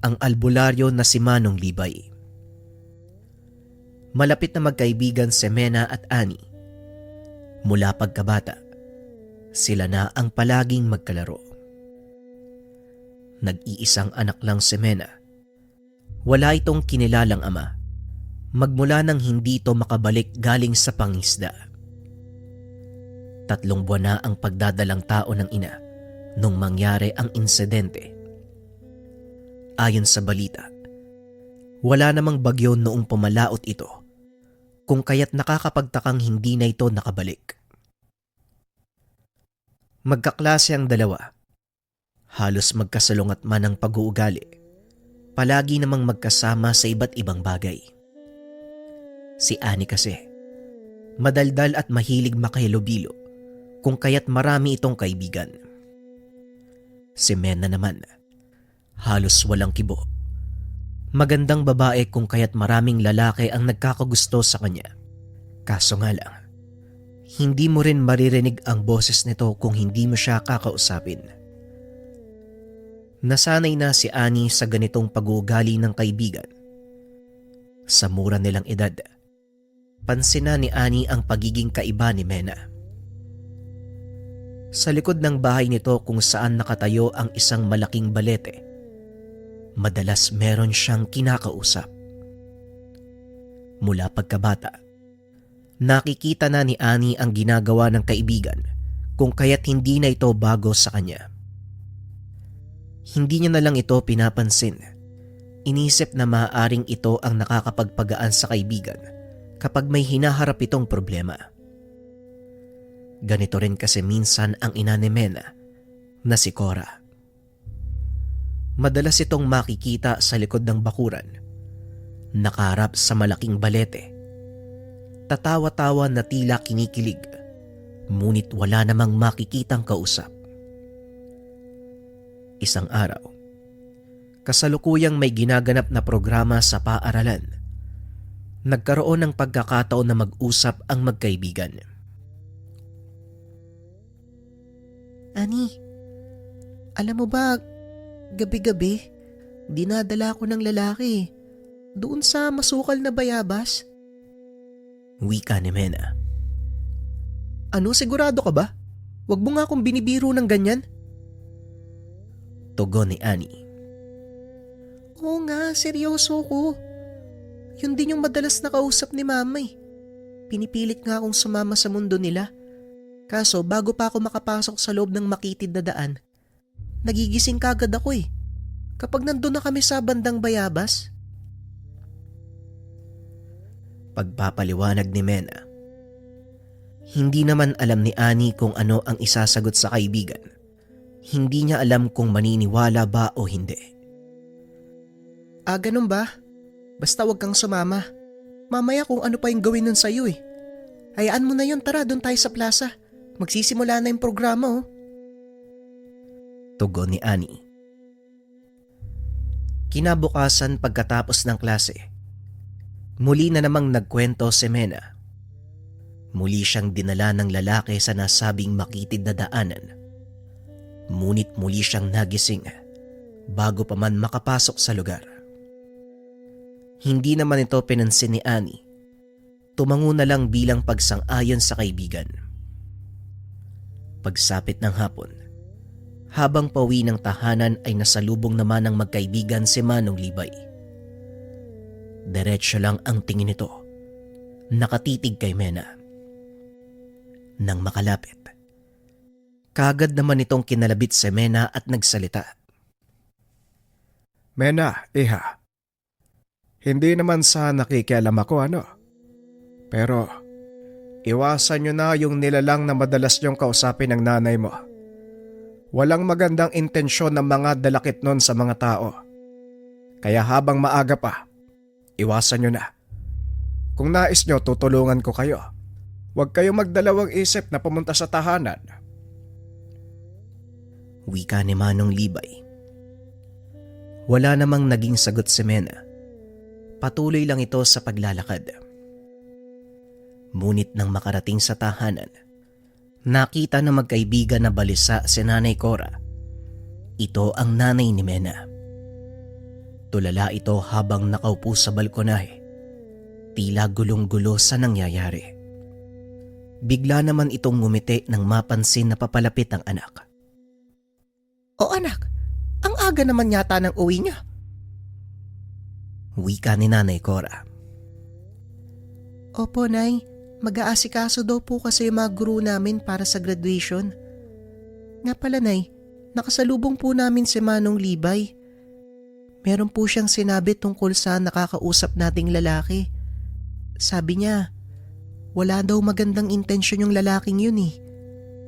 ang albularyo na si Manong Libay. Malapit na magkaibigan si Mena at Ani. Mula pagkabata, sila na ang palaging magkalaro. Nag-iisang anak lang si Mena. Wala itong kinilalang ama, magmula nang hindi ito makabalik galing sa pangisda. 3 buwan na ang pagdadalang tao ng ina nung mangyari ang insidente. Ayon sa balita, wala namang bagyo noong pumalaot ito, kung kaya't nakakapagtakang hindi na ito nakabalik. Magkaklase ang dalawa. Halos magkasalungat man ang pag-uugali. Palagi namang magkasama sa iba't ibang bagay. Si Ani kasi, madaldal at mahilig makahilobilo, kung kaya't marami itong kaibigan. Si Mena naman, halos walang kibo. Magandang babae kung kaya't maraming lalaki ang nagkakagusto sa kanya. Kaso nga lang, hindi mo rin maririnig ang boses nito kung hindi mo siya kakausapin. Nasanay na si Ani sa ganitong pag-uugali ng kaibigan. Sa mura nilang edad, pansin na ni Ani ang pagiging kaiba ni Mena. Sa likod ng bahay nito kung saan nakatayo ang isang malaking balete, madalas meron siyang kinakausap. Mula pagkabata, nakikita na ni Ani ang ginagawa ng kaibigan kung kaya't hindi na ito bago sa kanya. Hindi niya na lang ito pinapansin. Inisip na maaaring ito ang nakakapagpagaan sa kaibigan kapag may hinaharap itong problema. Ganito rin kasi minsan ang ina ni Mena na si Cora. Madalas itong makikita sa likod ng bakuran, nakaharap sa malaking balete. Tatawa-tawa na tila kinikilig, ngunit wala namang makikitang kausap. Isang araw, kasalukuyang may ginaganap na programa sa paaralan. Nagkaroon ng pagkakataon na mag-usap ang magkaibigan. Ani, alam mo ba, gabi-gabi, dinadala ko ng lalaki doon sa masukal na bayabas. Wika ni Mena. Ano, sigurado ka ba? Huwag mo nga akong binibiro ng ganyan. Tugon ni Ani. Oo nga, seryoso ko. Yun din yung madalas nakausap ni mama eh. Pinipilit nga akong sumama sa mundo nila. Kaso bago pa ako makapasok sa loob ng makitid na daan, nagigising kagad ako eh. Kapag nandun na kami sa bandang bayabas. Pagpapaliwanag ni Mena. Hindi naman alam ni Ani kung ano ang isasagot sa kaibigan. Hindi niya alam kung maniniwala ba o hindi. Ganun ba? Basta wag kang sumama. Mamaya kung ano pa yung gawin nun sa'yo eh. Hayaan mo na yun, tara doon tayo sa plaza. Magsisimula na yung programa oh. Tugon ni Ani. Kinabukasan pagkatapos ng klase, muli na namang nagkwento si Mena. Muli siyang dinala ng lalaki sa nasabing makitid na daanan. Ngunit muli siyang nagising bago pa man makapasok sa lugar. Hindi naman ito pinansin ni Ani. Tumango na lang bilang pagsang-ayon sa kaibigan. Pagsapit ng hapon, habang pauwi ng tahanan ay nasalubong naman ng magkaibigan si Manong Libay. Diretso lang ang tingin nito, nakatitig kay Mena. Nang makalapit, kagad naman itong kinalabit si Mena at nagsalita. Mena, iha. Hindi naman sa nakikialam ako Pero iwasan nyo na yung nilalang na madalas nyong kausapin ng nanay mo. Walang magandang intensyon ng mga dalakit nun sa mga tao. Kaya habang maaga pa, iwasan nyo na. Kung nais nyo, tutulungan ko kayo. Huwag kayong magdalawang isip na pumunta sa tahanan. Wika ni Manong Libay. Wala namang naging sagot si Mena. Patuloy lang ito sa paglalakad. Ngunit nang makarating sa tahanan, nakita na magkaibigan na balisa si Nanay Cora. Ito ang nanay ni Mena. Tulala ito habang nakaupo sa balkonahe. Tila gulong-gulo sa nangyayari. Bigla naman itong ngumiti nang mapansin na papalapit ang anak. O anak, ang aga naman yata ng uwi niya. Wika ni Nanay Cora. Opo, Nay. Mag-aasikaso daw po kasi yung mga guro namin para sa graduation. Nga pala, Nay, nakasalubong po namin si Manong Libay. Meron po siyang sinabi tungkol sa nakakausap nating lalaki. Sabi niya, wala daw magandang intensyon yung lalaking yun eh.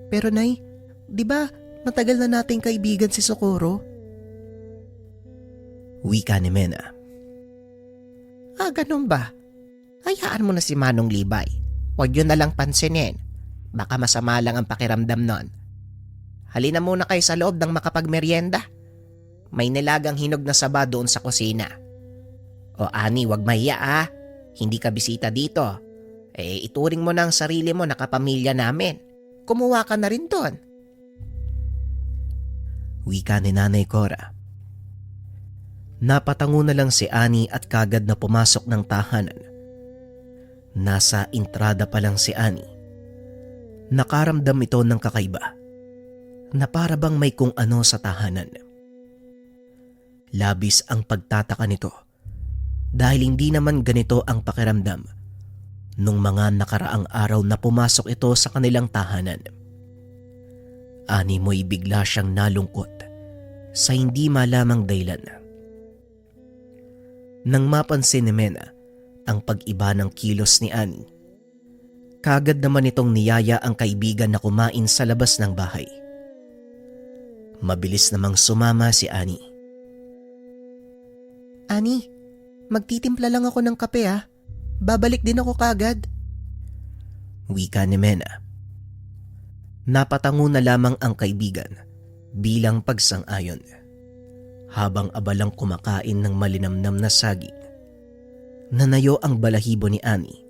Pero Nay, di ba matagal na nating kaibigan si Socorro? Wika ni Mena. Ganun ba? Hayaan mo na si Manong Libay. Huwag yun na lang pansinin. Baka masama lang ang pakiramdam nun. Halina muna kayo sa loob ng makapagmeryenda. May nilagang hinog na saba doon sa kusina. O Ani, wag mahiya ah. Hindi ka bisita dito. Ituring mo na ang sarili mo na kapamilya namin. Kumuha ka na rin doon. Wika ni Nanay Cora. Napatango na lang si Ani at kagad na pumasok ng tahanan. Nasa entrada pa lang si Ani. Nakaramdam ito ng kakaiba. Na para bang may kung ano sa tahanan. Labis ang pagtataka nito dahil hindi naman ganito ang pakiramdam nung mga nakaraang araw na pumasok ito sa kanilang tahanan. Ani mo'y bigla siyang nalungkot sa hindi malamang dahilan. Nang mapansin ni Mena ang pag-iba ng kilos ni Ani, kagad naman itong niyaya ang kaibigan na kumain sa labas ng bahay. Mabilis namang sumama si Ani. Ani, magtitimpla lang ako ng kape ah. Babalik din ako kagad. Wika ni Mena. Napatango na lamang ang kaibigan bilang pagsang-ayon. Habang abalang kumakain ng malinamnam na saging, nanayo ang balahibo ni Ani.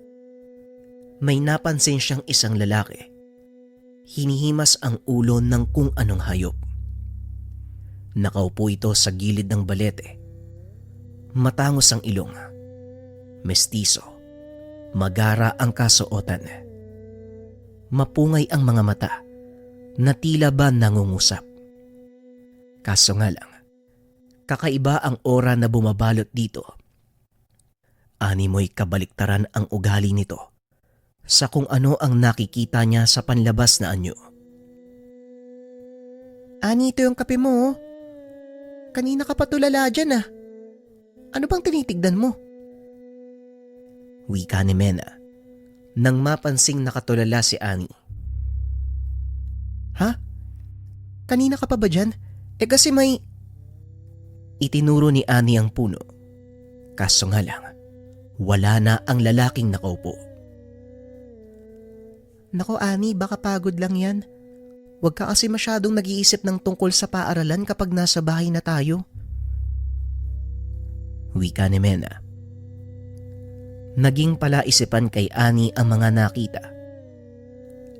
May napansin siyang isang lalaki. Hinihimas ang ulo ng kung anong hayop. Nakaupo ito sa gilid ng balete. Matangos ang ilong. Mestizo. Magara ang kasuotan. Mapungay ang mga mata na tila ba nangungusap. Kaso nga lang, kakaiba ang aura na bumabalot dito. Ani mo'y kabaliktaran ang ugali nito sa kung ano ang nakikita niya sa panlabas na anyo. Ani, ito yung kape mo oh. Kanina ka pa tulala dyan ah. Ano bang tinitigdan mo? Wika ni Mena nang mapansing nakatulala si Ani. Ha? Kanina ka pa ba dyan? Kasi may... Itinuro ni Ani ang puno. Kaso nga lang, wala na ang lalaking nakaupo. Nako Ani, baka pagod lang yan. Huwag ka kasi masyadong nag-iisip ng tungkol sa paaralan kapag nasa bahay na tayo. Wika ni Mena. Naging palaisipan kay Ani ang mga nakita.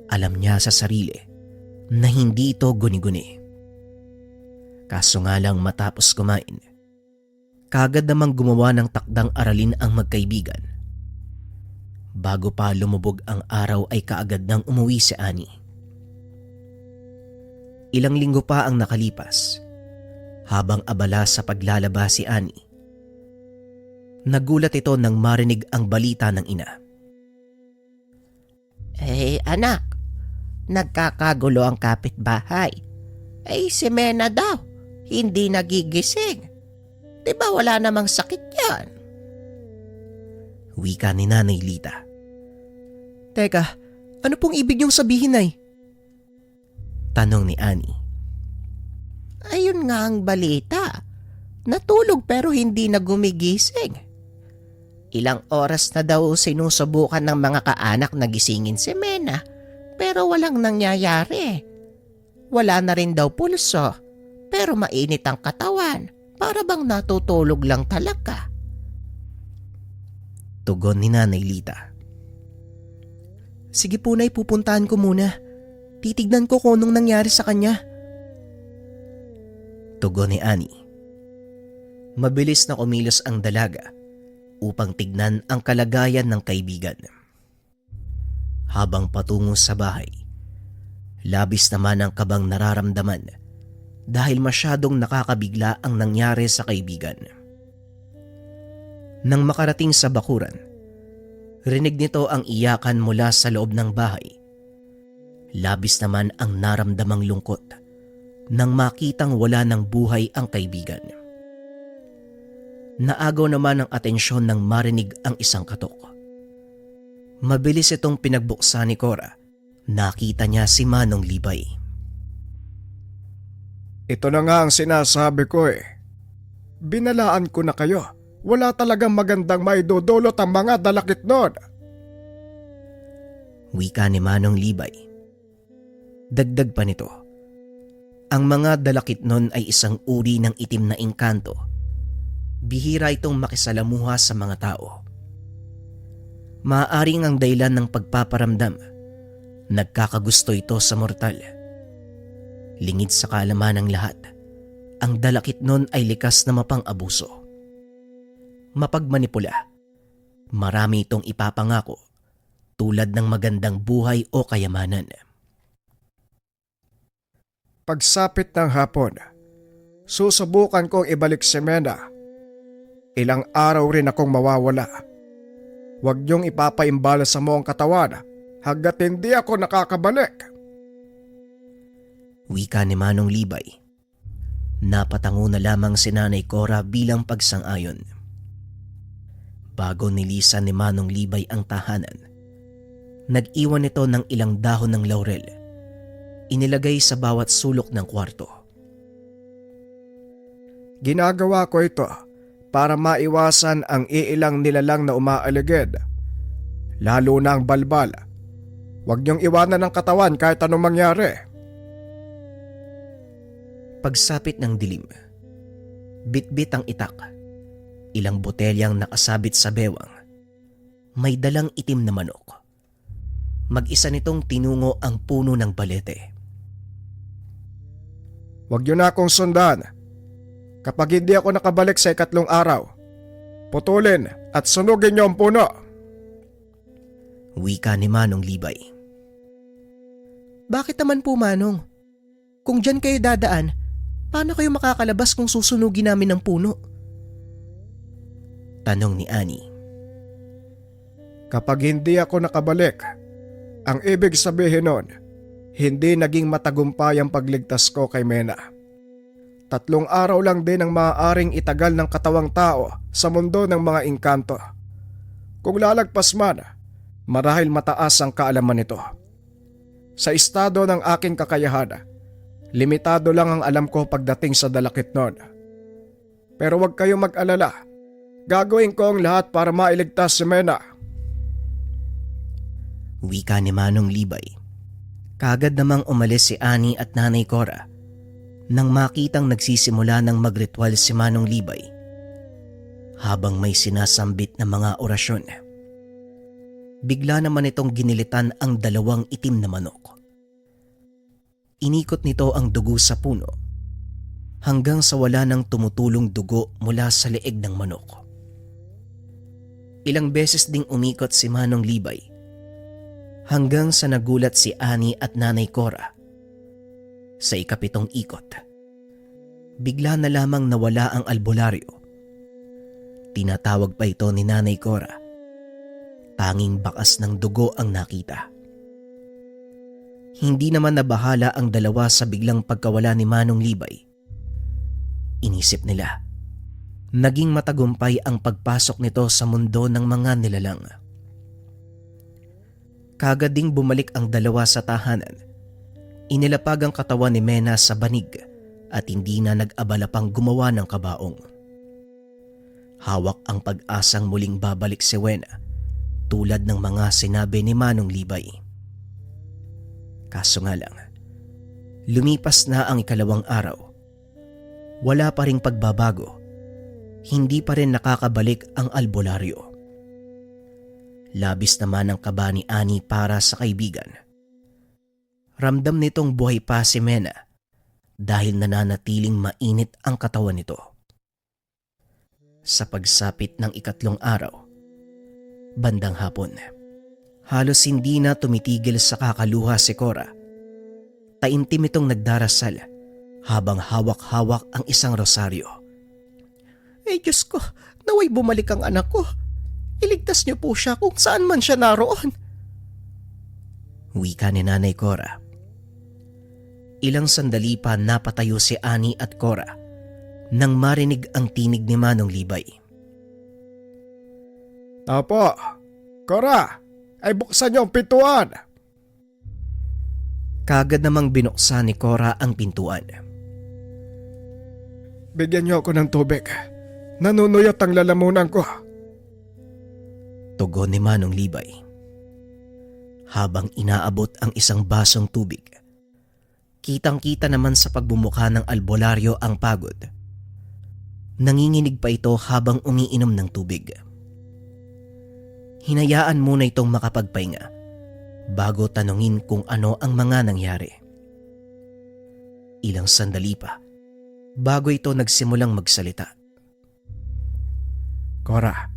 Alam niya sa sarili na hindi ito guni-guni. Kaso nga lang matapos kumain, kagad namang gumawa ng takdang aralin ang magkaibigan. Bago pa lumubog ang araw ay kaagad nang umuwi si Ani. Ilang linggo pa ang nakalipas. Habang abala sa paglalaba si Ani, nagulat ito nang marinig ang balita ng ina. Anak, nagkakagulo ang kapitbahay. Si Mena daw, hindi nagigising. Diba wala namang sakit yan? Wika ni Nanay Lita. Teka, ano pong ibig niyong sabihin, Nay? Tanong ni Ani. Ayun nga ang balita. Natulog pero hindi na gumigising. Ilang oras na daw sinusubukan ng mga kaanak na gisingin si Mena pero walang nangyayari. Wala na rin daw pulso pero mainit ang katawan para bang natutulog lang talaga. Tugon ni Nanay Lita. Sige po Nay, pupuntahan ko muna. Titignan ko kung anong nangyari sa kanya. Tugon ni Annie. Mabilis na kumilos ang dalaga upang tignan ang kalagayan ng kaibigan. Habang patungo sa bahay, labis naman ang kabang nararamdaman dahil masyadong nakakabigla ang nangyari sa kaibigan. Nang makarating sa bakuran, rinig nito ang iyakan mula sa loob ng bahay. Labis naman ang naramdamang lungkot nang makitang wala ng buhay ang kaibigan. Naagaw naman ang atensyon nang marinig ang isang katok. Mabilis itong pinagbuksan ni Cora. Nakita niya si Manong Libay. Ito na nga ang sinasabi ko eh. Binalaan ko na kayo. Wala talagang magandang maidudulot ang mga dalakit nun. Wika ni Manong Libay. Dagdag pa nito, ang mga dalakit nun ay isang uri ng itim na engkanto. Bihira itong makisalamuha sa mga tao. Maaaring ang dahilan ng pagpaparamdam, nagkakagusto ito sa mortal. Lingid sa kaalaman ng lahat, ang dalakit nun ay likas na mapang-abuso. Mapagmanipula, marami itong ipapangako tulad ng magandang buhay o kayamanan. Pagsapit ng hapon, susubukan kong ibalik si Mena. Ilang araw rin akong mawawala. Huwag niyong ipapaimbala sa mo ang katawan hanggat hindi ako nakakabalik. Wika ni Manong Libay. Napatango na lamang si Nanay Cora bilang pagsang-ayon. Bago nilisan ni Manong Libay ang tahanan, nag-iwan ito ng ilang dahon ng laurel. Inilagay sa bawat sulok ng kwarto. Ginagawa ko ito para maiwasan ang iilang nilalang na umaaligid. Lalo na ang balbal. Huwag niyong iwanan ang katawan kahit anong mangyari. Pagsapit ng dilim, bitbit ang itak. Ilang botelyang nakasabit sa bewang. May dalang itim na manok. Mag-isa nitong tinungo ang puno ng balete. Huwag niyo na akong sundan. Kapag hindi ako nakabalik sa 3 araw, putulin at sunugin niyo ang puno. Wika ni Manong Libay. Bakit naman po, Manong? Kung dyan kayo dadaan, paano kayo makakalabas kung susunugin namin ng puno? Tanong ni Annie. Kapag hindi ako nakabalik, ang ibig sabihin nun, hindi naging matagumpay ang pagligtas ko kay Mena. 3 araw lang din ang maaaring itagal ng katawang tao sa mundo ng mga engkanto. Kung lalagpas man, marahil mataas ang kaalaman nito. Sa estado ng aking kakayahan, limitado lang ang alam ko pagdating sa dalakit nun. Pero huwag kayong mag-alala. Gagawin ko ang lahat para mailigtas si Mena. Wika ni Manong Libay. Kagad namang umalis si Annie at Nanay Cora nang makitang nagsisimula ng magritual si Manong Libay habang may sinasambit na mga orasyon. Bigla naman itong ginilitan ang 2 itim na manok. Inikot nito ang dugo sa puno hanggang sa wala nang tumutulong dugo mula sa leeg ng manok. Ilang beses ding umikot si Manong Libay hanggang sa nagulat si Annie at Nanay Cora. Sa 7th ikot, bigla na lamang nawala ang albularyo. Tinatawag pa ito ni Nanay Cora. Tanging bakas ng dugo ang nakita. Hindi naman nabahala ang 2 sa biglang pagkawala ni Manong Libay. Inisip nila, naging matagumpay ang pagpasok nito sa mundo ng mga nilalang. Kagad ding bumalik ang 2 sa tahanan. Inilapag ang katawan ni Mena sa banig at hindi na nag-abala pang gumawa ng kabaong. Hawak ang pag-asang muling babalik si Wena tulad ng mga sinabi ni Manong Libay. Kaso nga lang, lumipas na ang 2 araw. Wala pa ring pagbabago. Hindi pa rin nakakabalik ang albularyo. Labis naman ang kaba ni Annie para sa kaibigan. Ramdam nitong buhay pa si Mena dahil nananatiling mainit ang katawan nito. Sa pagsapit ng ikatlong araw, bandang hapon, halos hindi na tumitigil sa kakaluha si Cora. Taimtim itong nagdarasal habang hawak-hawak ang isang rosaryo. Diyos ko, naway bumalik ang anak ko. Iligtas niyo po siya kung saan man siya naroon. Wika ni Nanay Cora. Ilang sandali pa napatayo si Ani at Cora nang marinig ang tinig ni Manong Libay. Opo, Cora, ay buksan niyo ang pintuan. Kagad namang binuksan ni Cora ang pintuan. Bigyan niyo ako ng tubig. Nanunuyot ang lalamunan ko. Tugon ni Manong Libay. Habang inaabot ang isang basong tubig, kitang-kita naman sa pagbumuka ng albularyo ang pagod. Nanginginig pa ito habang umiinom ng tubig. Hinayaan muna itong makapagpahinga bago tanungin kung ano ang mga nangyari. Ilang sandali pa bago ito nagsimulang magsalita. Cora,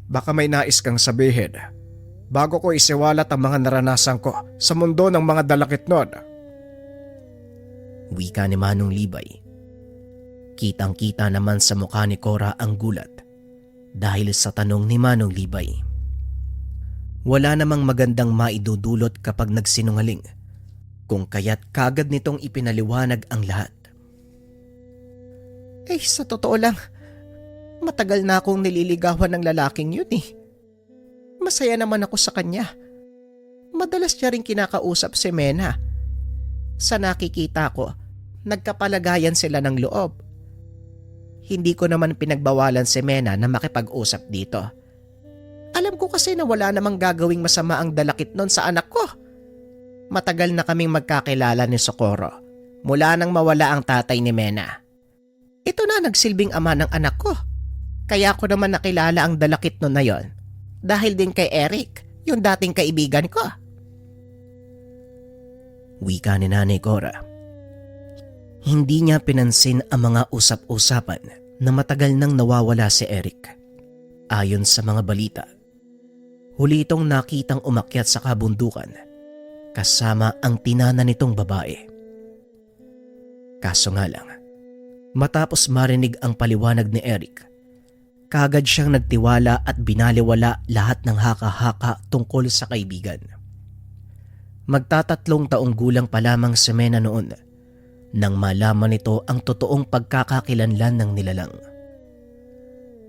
baka may nais kang sabihin bago ko isiwalat ang mga naranasan ko sa mundo ng mga dalakitnon. Wika ni Manong Libay. Kitang-kita naman sa mukha ni Cora ang gulat dahil sa tanong ni Manong Libay. Wala namang magandang maidudulot kapag nagsinungaling, kung kaya't kagad nitong ipinaliwanag ang lahat. Sa totoo lang, matagal na akong nililigawan ng lalaking yun eh. Masaya naman ako sa kanya. Madalas niya rin kinakausap si Mena. Sa nakikita ko, nagkapalagayan sila ng loob. Hindi ko naman pinagbawalan si Mena na makipag-usap dito. Alam ko kasi na wala namang gagawing masama ang dalakit nun sa anak ko. Matagal na kaming magkakilala ni Socorro mula nang mawala ang tatay ni Mena. Ito na nagsilbing ama ng anak ko. Kaya ko naman nakilala ang dalakit nun na yon dahil din kay Eric, yung dating kaibigan ko. Wika ni Nanay Cora. Hindi niya pinansin ang mga usap-usapan na matagal nang nawawala si Eric. Ayon sa mga balita, huli itong nakitang umakyat sa kabundukan kasama ang tinana nitong babae. Kaso nga lang, matapos marinig ang paliwanag ni Eric, kagad siyang nagtiwala at binaliwala lahat ng haka-haka tungkol sa kaibigan. Magtatatlong taong gulang pa lamang si Mena noon nang malaman nito ang totoong pagkakakilanlan ng nilalang.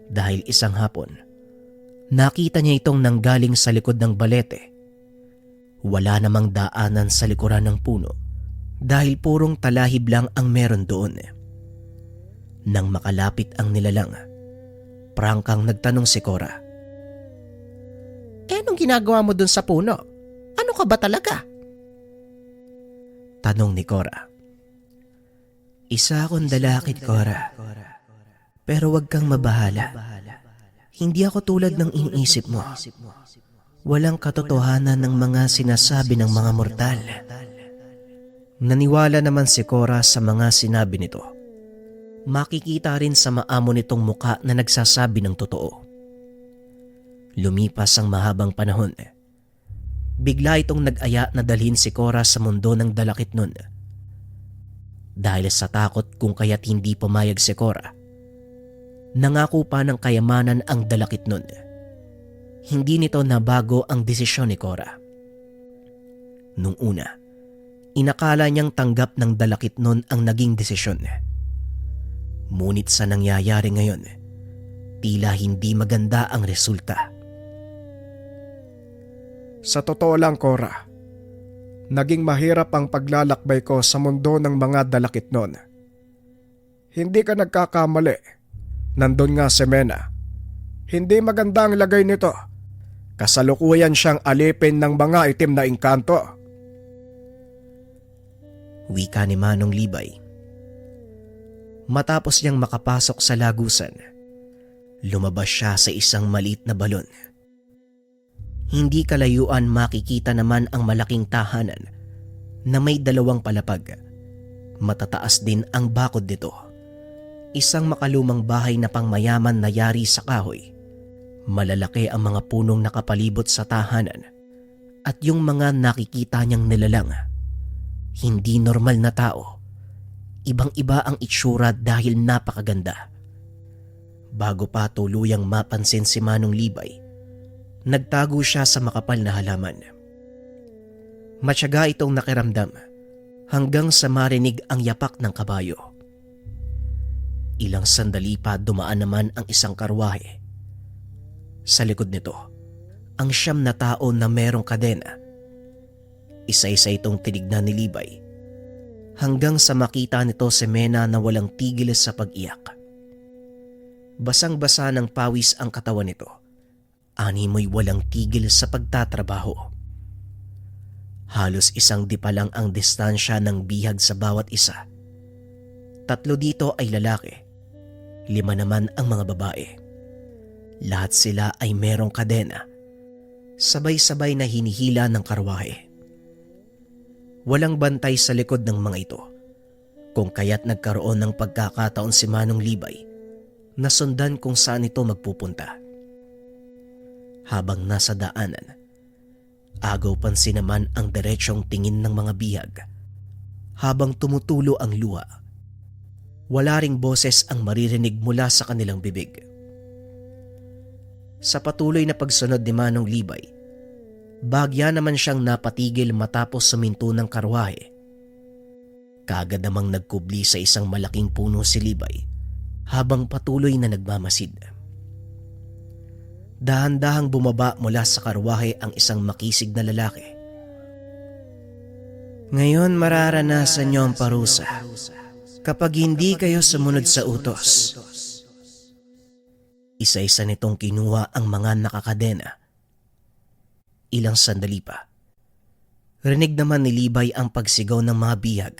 Dahil isang hapon, nakita niya itong nanggaling sa likod ng balete. Wala namang daanan sa likuran ng puno dahil purong talahib lang ang meron doon. Nang makalapit ang nilalang, prangkang nagtanong si Cora. Anong ginagawa mo dun sa puno? Ano ka ba talaga? Tanong ni Cora. Isa akong dalakit, Cora. Pero wag kang mabahala. Hindi ako tulad ng iniisip mo. Walang katotohanan ng mga sinasabi ng mga mortal. Naniwala naman si Cora sa mga sinabi nito. Makikita rin sa maamo nitong muka na nagsasabi ng totoo. Lumipas ang mahabang panahon. Bigla itong nag-aya na dalhin si Cora sa mundo ng dalakit nun. Dahil sa takot kung kaya't hindi pumayag si Cora, nangako pa ng kayamanan ang dalakit nun. Hindi nito nabago ang desisyon ni Cora. Nung una, inakala niyang tanggap ng dalakit nun ang naging desisyon. Ngunit sa nangyayari ngayon, tila hindi maganda ang resulta. Sa totoo lang, Cora, naging mahirap ang paglalakbay ko sa mundo ng mga dalakitnon. Hindi ka nagkakamali. Nandun nga si Mena. Hindi maganda ang lagay nito. Kasalukuyan siyang alipin ng mga itim na engkanto. Wika ni Manong Libay. Matapos niyang makapasok sa lagusan, lumabas siya sa isang maliit na balon. Hindi kalayuan makikita naman ang malaking tahanan na may dalawang palapag Matataas din ang bakod nito. Isang makalumang bahay na pangmayaman na yari sa kahoy. Malalaki ang mga punong nakapalibot sa tahanan at yung mga nakikita niyang nilalang. Hindi normal na tao. Ibang-iba ang itsura dahil napakaganda. Bago pa tuluyang mapansin si Manong Libay, nagtago siya sa makapal na halaman. Matyaga itong nakiramdam hanggang sa marinig ang yapak ng kabayo. Ilang sandali pa dumaan naman ang isang karwahe. Sa likod nito, ang 9 na tao na merong kadena. Isa-isa itong tinignan ni Libay hanggang sa makita nito si Mena na walang tigil sa pag-iyak. Basang-basa ng pawis ang katawan nito. Animoy walang tigil sa pagtatrabaho. Halos 1 dipa lang ang distansya ng bihag sa bawat isa. 3 dito ay lalaki, 5 naman ang mga babae. Lahat sila ay merong kadena, sabay-sabay na hinihila ng karwahe. Walang bantay sa likod ng mga ito, kung kaya't nagkaroon ng pagkakataon si Manong Libay na sundan kung saan ito magpupunta. Habang nasa daanan, agaw pansin naman ang diretsyong tingin ng mga bihag. Habang tumutulo ang luha, wala ring boses ang maririnig mula sa kanilang bibig. Sa patuloy na pagsunod ni Manong Libay, bagya naman siyang napatigil matapos suminto ng karwahe. Kaagad namang nagkubli sa isang malaking puno si Libay habang patuloy na nagmamasid. Dahan-dahang bumaba mula sa karwahe ang isang makisig na lalaki. Ngayon mararanasan niyo ang parusa kapag hindi kayo sumunod sa utos. Isa-isa nitong kinuha ang mga nakakadena. Ilang sandali pa, rinig naman ni Libay ang pagsigaw ng mga bihag.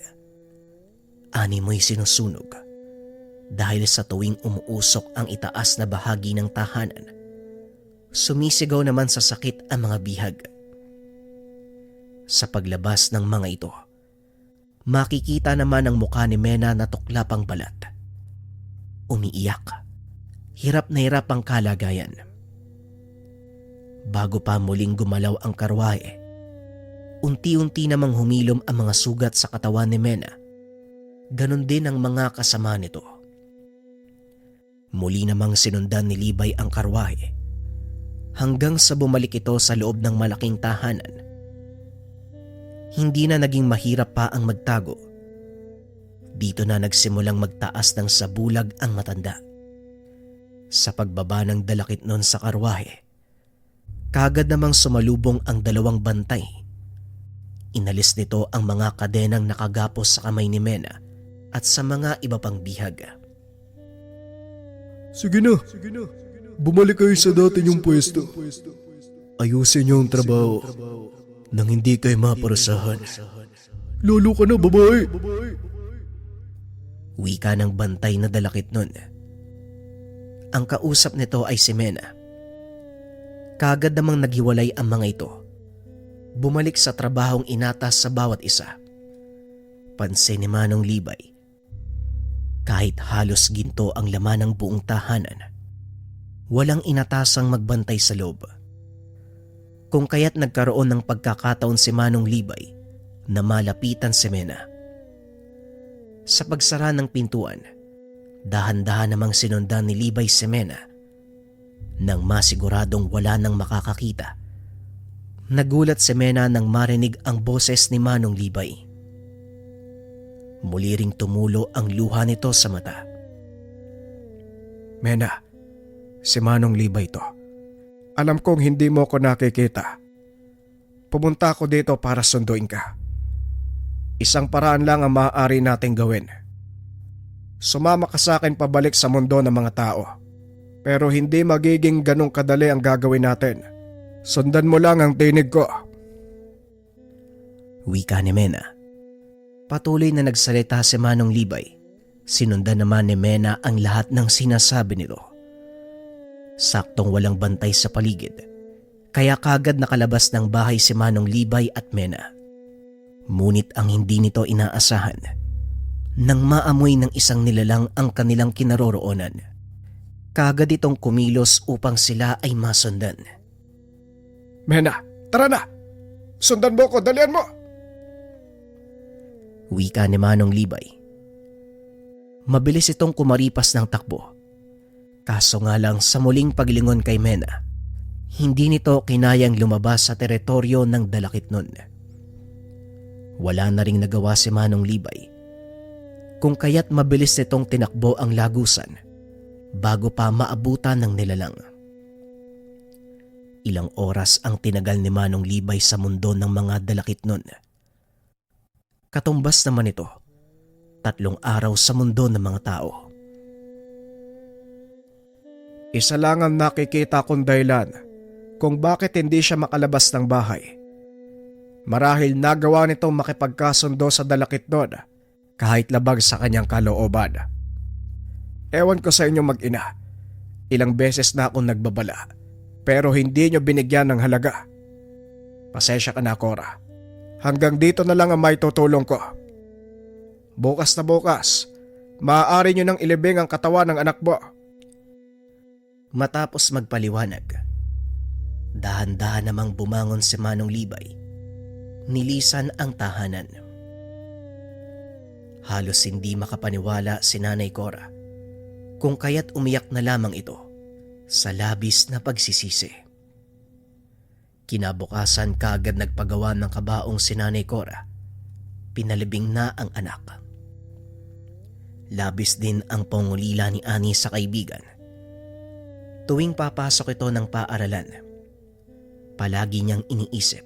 Animoy sinusunog dahil sa tuwing umuusok ang itaas na bahagi ng tahanan, sumisigaw naman sa sakit ang mga bihag. Sa paglabas ng mga ito, makikita naman ang mukha ni Mena na tuklap ang balat. Umiiyak. Hirap na hirap ang kalagayan. Bago pa muling gumalaw ang karwahe, unti-unti namang humilom ang mga sugat sa katawan ni Mena. Ganon din ang mga kasama nito. Muli namang sinundan ni Libay ang karwahe hanggang sa bumalik ito sa loob ng malaking tahanan. Hindi na naging mahirap pa ang magtago. Dito na nagsimulang magtaas ng sabulag ang matanda. Sa pagbaba ng dalakit nun sa karwahe, kaagad namang sumalubong ang 2 bantay. Inalis nito ang mga kadenang nakagapos sa kamay ni Mena at sa mga iba pang bihag. Sige na. Bumalik kayo sa dati niyong pwesto. Ayusin niyo ang trabaho nang hindi kayo maparusahan. Lolo ka na, babae. Wika ng bantay na dalakit nun. Ang kausap nito ay si Mena. Kaagad namang naghiwalay ang mga ito. Bumalik sa trabahong inatas sa bawat isa. Pansin ni Manong Libay. Kahit halos ginto ang laman ng buong tahanan, walang inatasang magbantay sa loob. Kung kaya't nagkaroon ng pagkakataon si Manong Libay na malapitan si Mena. Sa pagsara ng pintuan, dahan-dahan namang sinundan ni Libay si Mena. Nang masiguradong wala nang makakakita, nagulat si Mena nang marinig ang boses ni Manong Libay. Muli ring tumulo ang luha nito sa mata. Mena, si Manong Libay to. Alam kong hindi mo ko nakikita. Pumunta ako dito para sunduin ka. Isang paraan lang ang maaari nating gawin. Sumama ka sa akin pabalik sa mundo ng mga tao. Pero hindi magiging ganong kadali ang gagawin natin. Sundan mo lang ang tinig ko. Wika ni Mena. Patuloy na nagsalita si Manong Libay. Sinundan naman ni Mena ang lahat ng sinasabi nito. Saktong walang bantay sa paligid, kaya kagad nakalabas ng bahay si Manong Libay at Mena. Ngunit ang hindi nito inaasahan, Nang maamoy ng isang nilalang ang kanilang kinaroroonan, kaagad itong kumilos upang sila ay masundan. Mena, tara na! Sundan mo ko, dalian mo! Wika ni Manong Libay. Mabilis itong kumaripas ng takbo. Kaso nga lang sa muling paglingon kay Mena, hindi nito kinayang lumabas sa teritoryo ng dalakit nun. Wala na ring nagawa si Manong Libay, kung kaya't mabilis nitong tinakbo ang lagusan bago pa maabutan ng nilalang. Ilang oras ang tinagal ni Manong Libay sa mundo ng mga dalakit nun. Katumbas naman ito, 3 araw sa mundo ng mga tao. Isa lang ang nakikita kong dahilan kung bakit hindi siya makalabas ng bahay. Marahil nagawa nitong makipagkasundo sa dalakit nun kahit labag sa kanyang kalooban. Ewan ko sa inyo mag-ina, ilang beses na akong nagbabala pero hindi nyo binigyan ng halaga. Pasensya ka na, Cora. Hanggang dito na lang ang may tutulong ko. Bukas na bukas, maaari nyo nang ilibing ang katawan ng anak mo. Matapos magpaliwanag, dahan-dahan namang bumangon si Manong Libay. Nilisan ang tahanan. Halos hindi makapaniwala si Nanay Cora, kung kaya't umiyak na lamang ito sa labis na pagsisisi. Kinabukasan kaagad nagpagawa ng kabaong si Nanay Cora. Pinalibing na ang anak. Labis din ang pangulila ni Ani sa kaibigan. Tuwing papasok ito ng paaralan, palagi niyang iniisip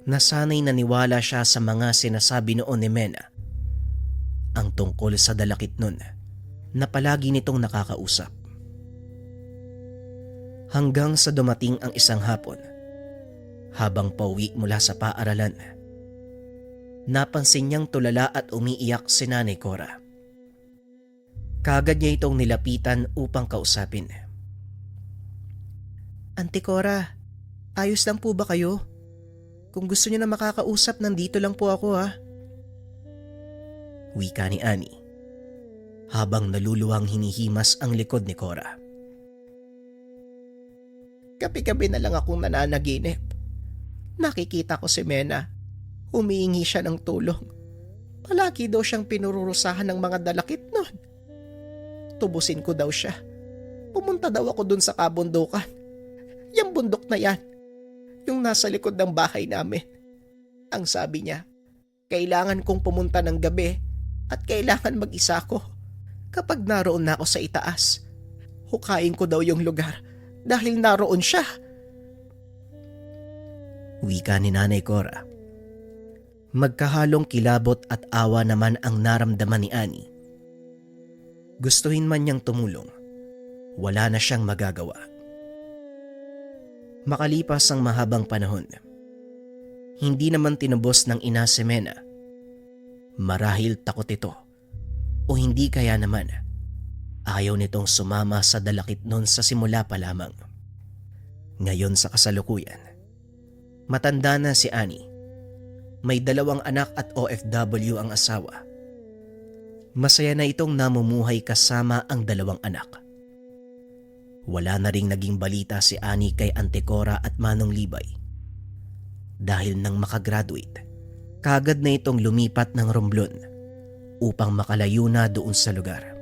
na sana'y naniwala siya sa mga sinasabi noon ni Mena, ang tungkol sa dalakit nun na palagi nitong nakakausap. Hanggang sa dumating ang isang hapon, habang pauwi mula sa paaralan, napansin niyang tulala at umiiyak si Nanay Cora. Kaagad niya itong nilapitan upang kausapin. Auntie Cora, ayos lang po ba kayo? Kung gusto niyo na makakausap, nandito lang po ako ha. Wika ni Ani, habang naluluwang hinihimas ang likod ni Cora. Gabi-gabi na lang akong nananaginip. Nakikita ko si Mena. Humihingi siya ng tulong. Palagi daw siyang pinururusahan ng mga dalakit nun. Tubusin ko daw siya. Pumunta daw ako dun sa kabundukan. Yung bundok na yan. Yung nasa likod ng bahay namin. Ang sabi niya, kailangan kong pumunta ng gabi at kailangan mag-isa ko. Kapag naroon na ako sa itaas, hukayin ko daw yung lugar dahil naroon siya. Wika ni Nanay Cora. Magkahalong kilabot at awa naman ang naramdaman ni Ani. Gustuhin man niyang tumulong, wala na siyang magagawa. Makalipas ang mahabang panahon, hindi naman tinubos ng ina si Mena. Marahil takot ito o hindi kaya naman ayaw nitong sumama sa dalakit nun sa simula pa lamang. Ngayon sa kasalukuyan, matanda na si Ani. May 2 anak at OFW ang asawa. Masaya na itong namumuhay kasama ang 2 anak. Wala na ring naging balita si Ani kay Auntie Cora at Manong Libay. Dahil nang makagraduate, kaagad na itong lumipat ng Romblon upang makalayo na doon sa lugar.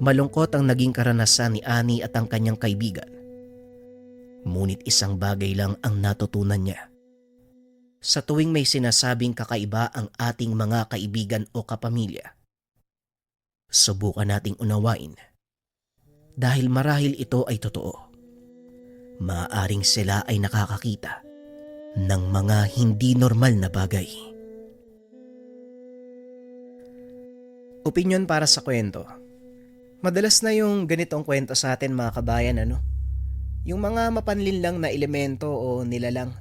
Malungkot ang naging karanasan ni Ani at ang kanyang kaibigan. Ngunit isang bagay lang ang natutunan niya. Sa tuwing may sinasabing kakaiba ang ating mga kaibigan o kapamilya, subukan nating unawain dahil marahil ito ay totoo. Maaaring sila ay nakakakita ng mga hindi normal na bagay. Opinyon para sa kwento. Madalas na yung ganitong kwento sa atin mga kabayan, ano? Yung mga mapanlinlang na elemento o nilalang.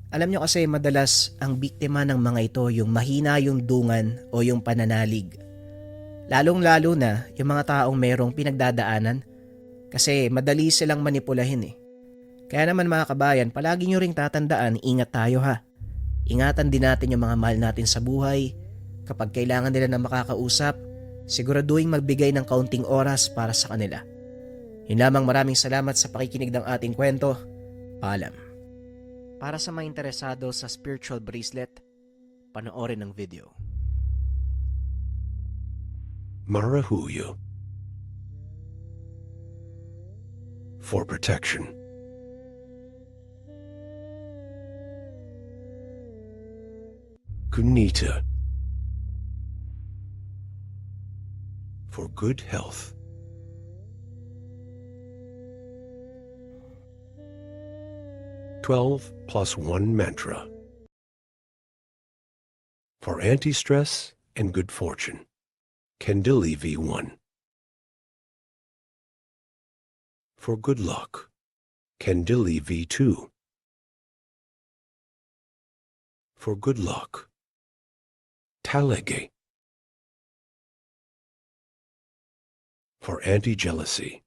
Alam nyo kasi madalas ang biktima ng mga ito yung mahina yung dungan o yung pananalig. Lalong-lalo na yung mga taong merong pinagdadaanan kasi madali silang manipulahin eh. Kaya naman mga kabayan, palagi nyo ring tatandaan, ingat tayo ha. Ingatan din natin yung mga mahal natin sa buhay Kapag kailangan nila ng makakausap, siguraduhin magbigay ng kaunting oras para sa kanila. Yun lamang, maraming salamat sa pakikinig ng ating kwento. Paalam. Para sa mga interesado sa spiritual bracelet, panoorin ang video. Marahuyo. For protection. Kunita. For good health. +1 mantra. For anti-stress and good fortune. Kendili V1. For good luck. Kendili V2. For good luck. Talege. For anti-jealousy.